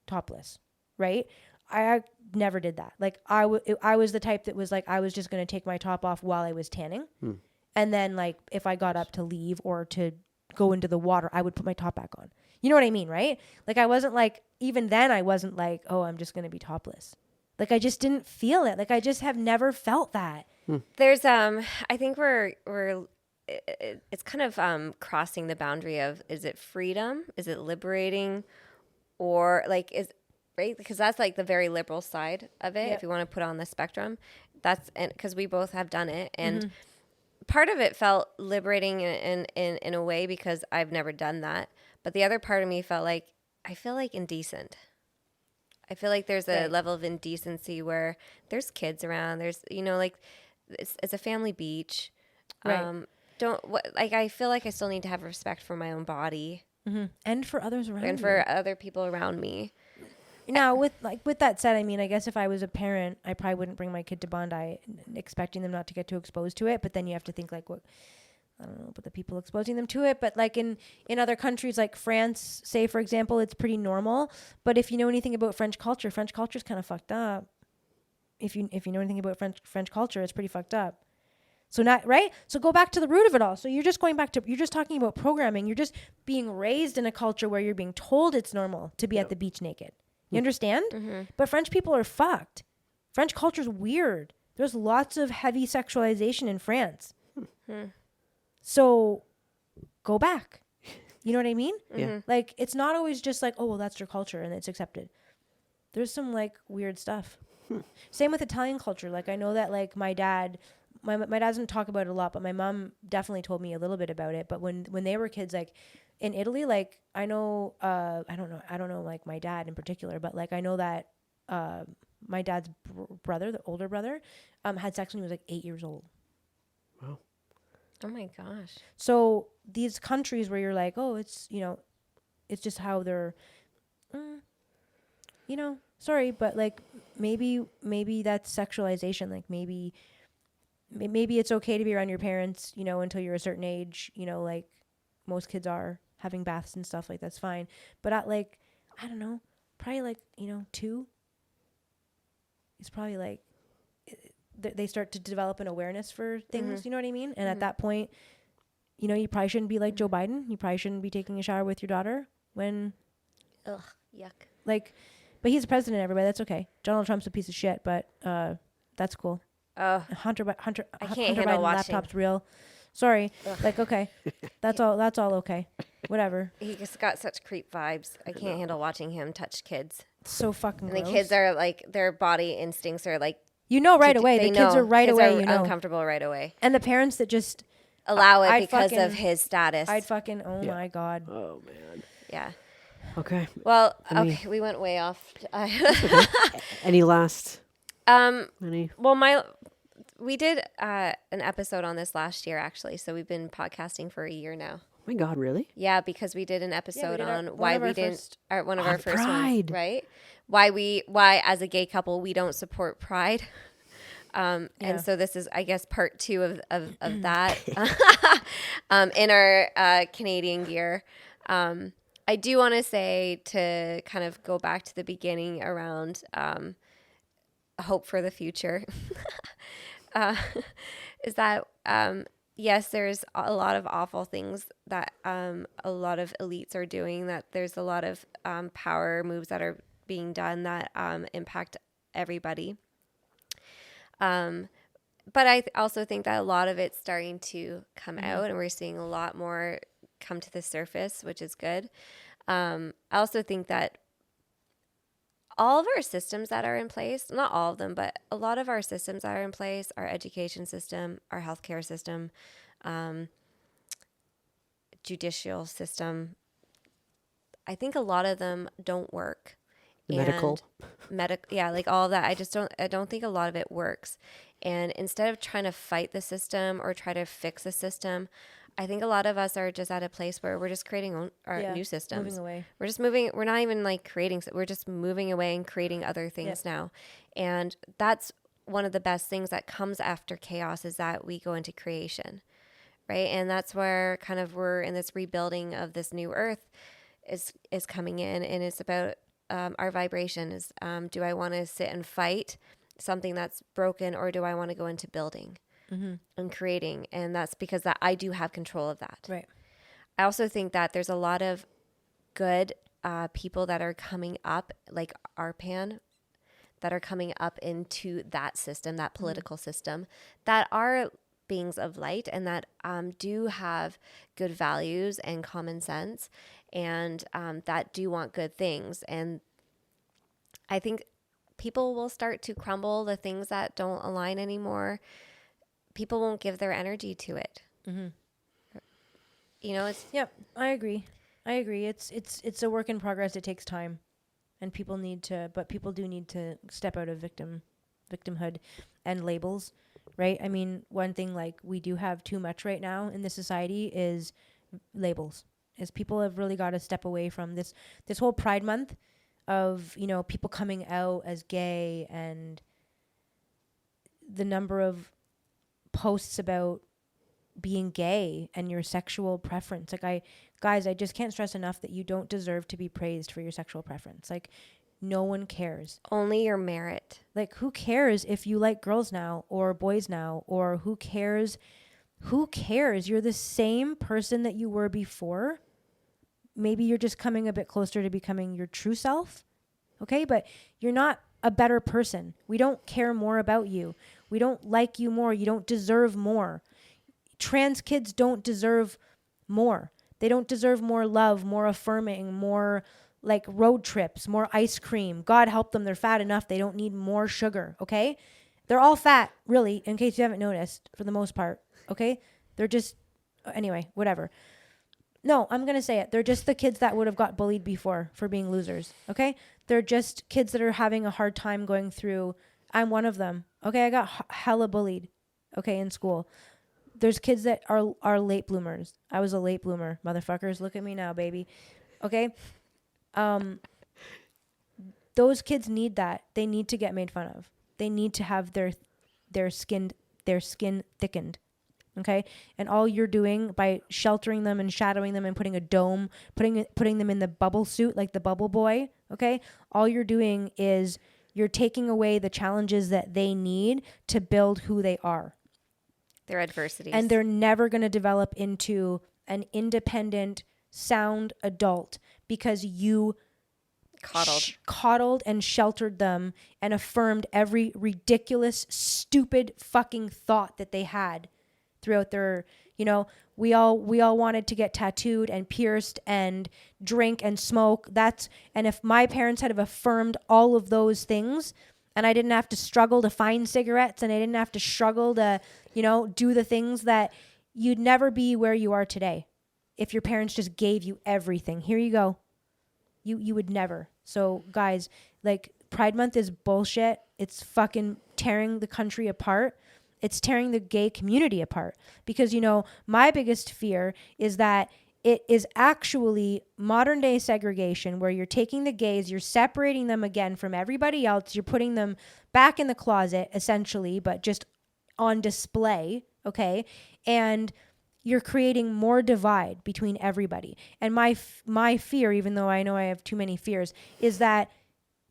topless, right? I never did that. Like, I was the type that was like, I was just going to take my top off while I was tanning. And then, like, if I got up to leave or to go into the water, I would put my top back on. You know what I mean, right? Like, I wasn't like, even then, I wasn't like, oh, I'm just going to be topless. Like, I just didn't feel it. Like, I just have never felt that. There's, I think it's kind of crossing the boundary of, is it freedom? Is it liberating? Or like, right? Because that's like the very liberal side of it. If you want to put on the spectrum, because we both have done it. And part of it felt liberating in a way because I've never done that. But the other part of me I feel like indecent. I feel like there's a level of indecency where there's kids around. There's, like it's a family beach. Right. I feel like I still need to have respect for my own body and for others around and for other people around me. Now, with that said, I mean, I guess if I was a parent, I probably wouldn't bring my kid to Bondi expecting them not to get too exposed to it. But then you have to think like, what, I don't know, but the people exposing them to it. But like in other countries like France, say, for example, it's pretty normal. But if you know anything about French culture is kind of fucked up. If you know anything about French culture, it's pretty fucked up. So So go back to the root of it all. So you're just talking about programming. You're just being raised in a culture where you're being told it's normal to be at the beach naked. You understand? But French people are fucked. French culture's weird. There's lots of heavy sexualization in France. So go back. You know what I mean? Yeah. Like, it's not always just like, oh, well, that's your culture and it's accepted. There's some like weird stuff. Same with Italian culture. Like, I know that like my dad doesn't talk about it a lot, but my mom definitely told me a little bit about it. But when they were kids, like in Italy, like I know, I don't know like my dad in particular, but like I know that my dad's brother, the older brother, had sex when he was like 8 years old. Wow. Oh my gosh. So these countries where you're like, oh, it's, it's just how they're, sorry, but like maybe that's sexualization. Like maybe it's okay to be around your parents, until you're a certain age, like most kids are having baths and stuff, like that's fine. But at like, I don't know, probably like, 2, it's probably like they start to develop an awareness for things, you know what I mean? And at that point, you probably shouldn't be like Joe Biden. You probably shouldn't be taking a shower with your daughter when, Ugh, yuck. like, but he's the president, everybody. That's okay. Donald Trump's a piece of shit, but that's cool. Hunter I can't Hunter handle Biden watching. laptop's real. Sorry. Like, okay. That's all okay. Whatever. He just got such creep vibes. I can't handle watching him touch kids. It's so fucking And gross. the kids are like, their body instincts are like, right away. The kids are right kids away, are uncomfortable right away. And the parents that just Allow it I'd because fucking- of his status. oh my God. Oh man. Yeah. Okay. Well, Any- okay, we went way off. Any last? Any? Well, we did an episode on this last year, actually. So we've been podcasting for a year now. Oh my God, really? Yeah, because we did an episode did on one why of our we didn't, first- one of On our first ones, Pride. right? Why as a gay couple we don't support Pride. And so this is, I guess, part 2 of that in our Canadian gear. I do want to say, to kind of go back to the beginning around hope for the future, is that yes, there's a lot of awful things that a lot of elites are doing, that there's a lot of power moves that are being done that impact everybody. But I also think that a lot of it's starting to come out, and we're seeing a lot more come to the surface, which is good. I also think that all of our systems that are in place, not all of them, but a lot of our systems that are in place, our education system, our healthcare system, judicial system, I think a lot of them don't work. Medical. Yeah, like all of that. I don't think a lot of it works. And instead of trying to fight the system or try to fix the system, I think a lot of us are just at a place where we're just creating our new systems. Moving away. We're just moving. We're not even like creating. We're just moving away and creating other things now. And that's one of the best things that comes after chaos is that we go into creation, right? And that's where kind of we're in this rebuilding of this new earth is coming in, and it's about our vibration. Is do I want to sit and fight something that's broken, or do I want to go into building? And creating, and that's because that I do have control of that. Right. I also think that there's a lot of good people that are coming up, like Arpan, that are coming up into that system, that political system, that are beings of light and that do have good values and common sense, and that do want good things. And I think people will start to crumble the things that don't align anymore. People won't give their energy to it. You know, it's I agree. It's a work in progress. It takes time, and people do need to step out of victimhood and labels, right? I mean, one thing like we do have too much right now in this society is labels. Is people have really got to step away from this whole Pride Month of, you know, people coming out as gay, and the number of posts about being gay and your sexual preference. Like I just can't stress enough that you don't deserve to be praised for your sexual preference. Like no one cares. only your merit. Like who cares if you like girls now or boys now, or who cares? Who cares? You're the same person that you were before. Maybe you're just coming a bit closer to becoming your true self. Okay? But you're not a better person. We don't care more about you. We don't like you more. You don't deserve more. Trans kids don't deserve more. They don't deserve more love, more affirming, more like road trips, more ice cream. God help them. They're fat enough. They don't need more sugar. Okay? They're all fat, really, in case you haven't noticed, for the most part. Okay? They're just, anyway, whatever. No, I'm going to say it. They're just the kids that would have got bullied before for being losers. Okay? They're just kids that are having a hard time going through. I'm one of them. Okay? I got hella bullied. Okay? In school. There's kids that are late bloomers. I was a late bloomer. Motherfuckers, look at me now, baby. Okay? Those kids need that. They need to get made fun of. They need to have their skin thickened. Okay? And all you're doing by sheltering them and shadowing them and putting a dome, putting them in the bubble suit like the bubble boy, okay? All you're doing is you're taking away the challenges that they need to build who they are. Their adversities. And they're never going to develop into an independent, sound adult because you coddled and sheltered them and affirmed every ridiculous, stupid fucking thought that they had throughout their, you know, we all wanted to get tattooed and pierced and drink and smoke. And if my parents had have affirmed all of those things, and I didn't have to struggle to find cigarettes, and I didn't have to struggle to, you know, do the things that you'd never be where you are today. If your parents just gave you everything, here you go. You would never. So guys, like Pride Month is bullshit. It's fucking tearing the country apart. It's tearing the gay community apart because, you know, my biggest fear is that it is actually modern day segregation where you're taking the gays, you're separating them again from everybody else. You're putting them back in the closet essentially, but just on display. Okay. And you're creating more divide between everybody. And my fear, even though I know I have too many fears, is that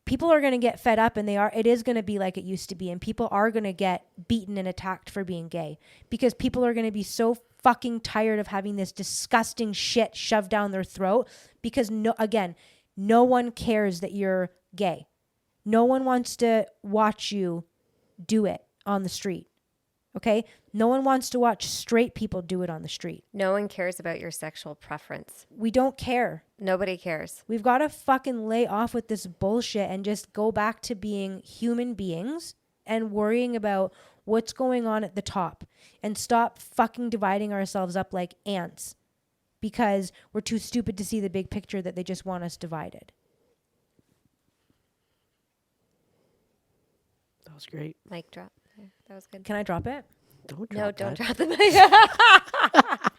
people are going to get fed up and it is going to be like it used to be. And people are going to get beaten and attacked for being gay because people are going to be so fucking tired of having this disgusting shit shoved down their throat because no one cares that you're gay. No one wants to watch you do it on the street. Okay? No one wants to watch straight people do it on the street. No one cares about your sexual preference. We don't care. Nobody cares. We've got to fucking lay off with this bullshit and just go back to being human beings and worrying about what's going on at the top and stop fucking dividing ourselves up like ants because we're too stupid to see the big picture that they just want us divided. That was great. Mic drop. That was good. Can I drop it? Don't No, drop don't that. drop the mic.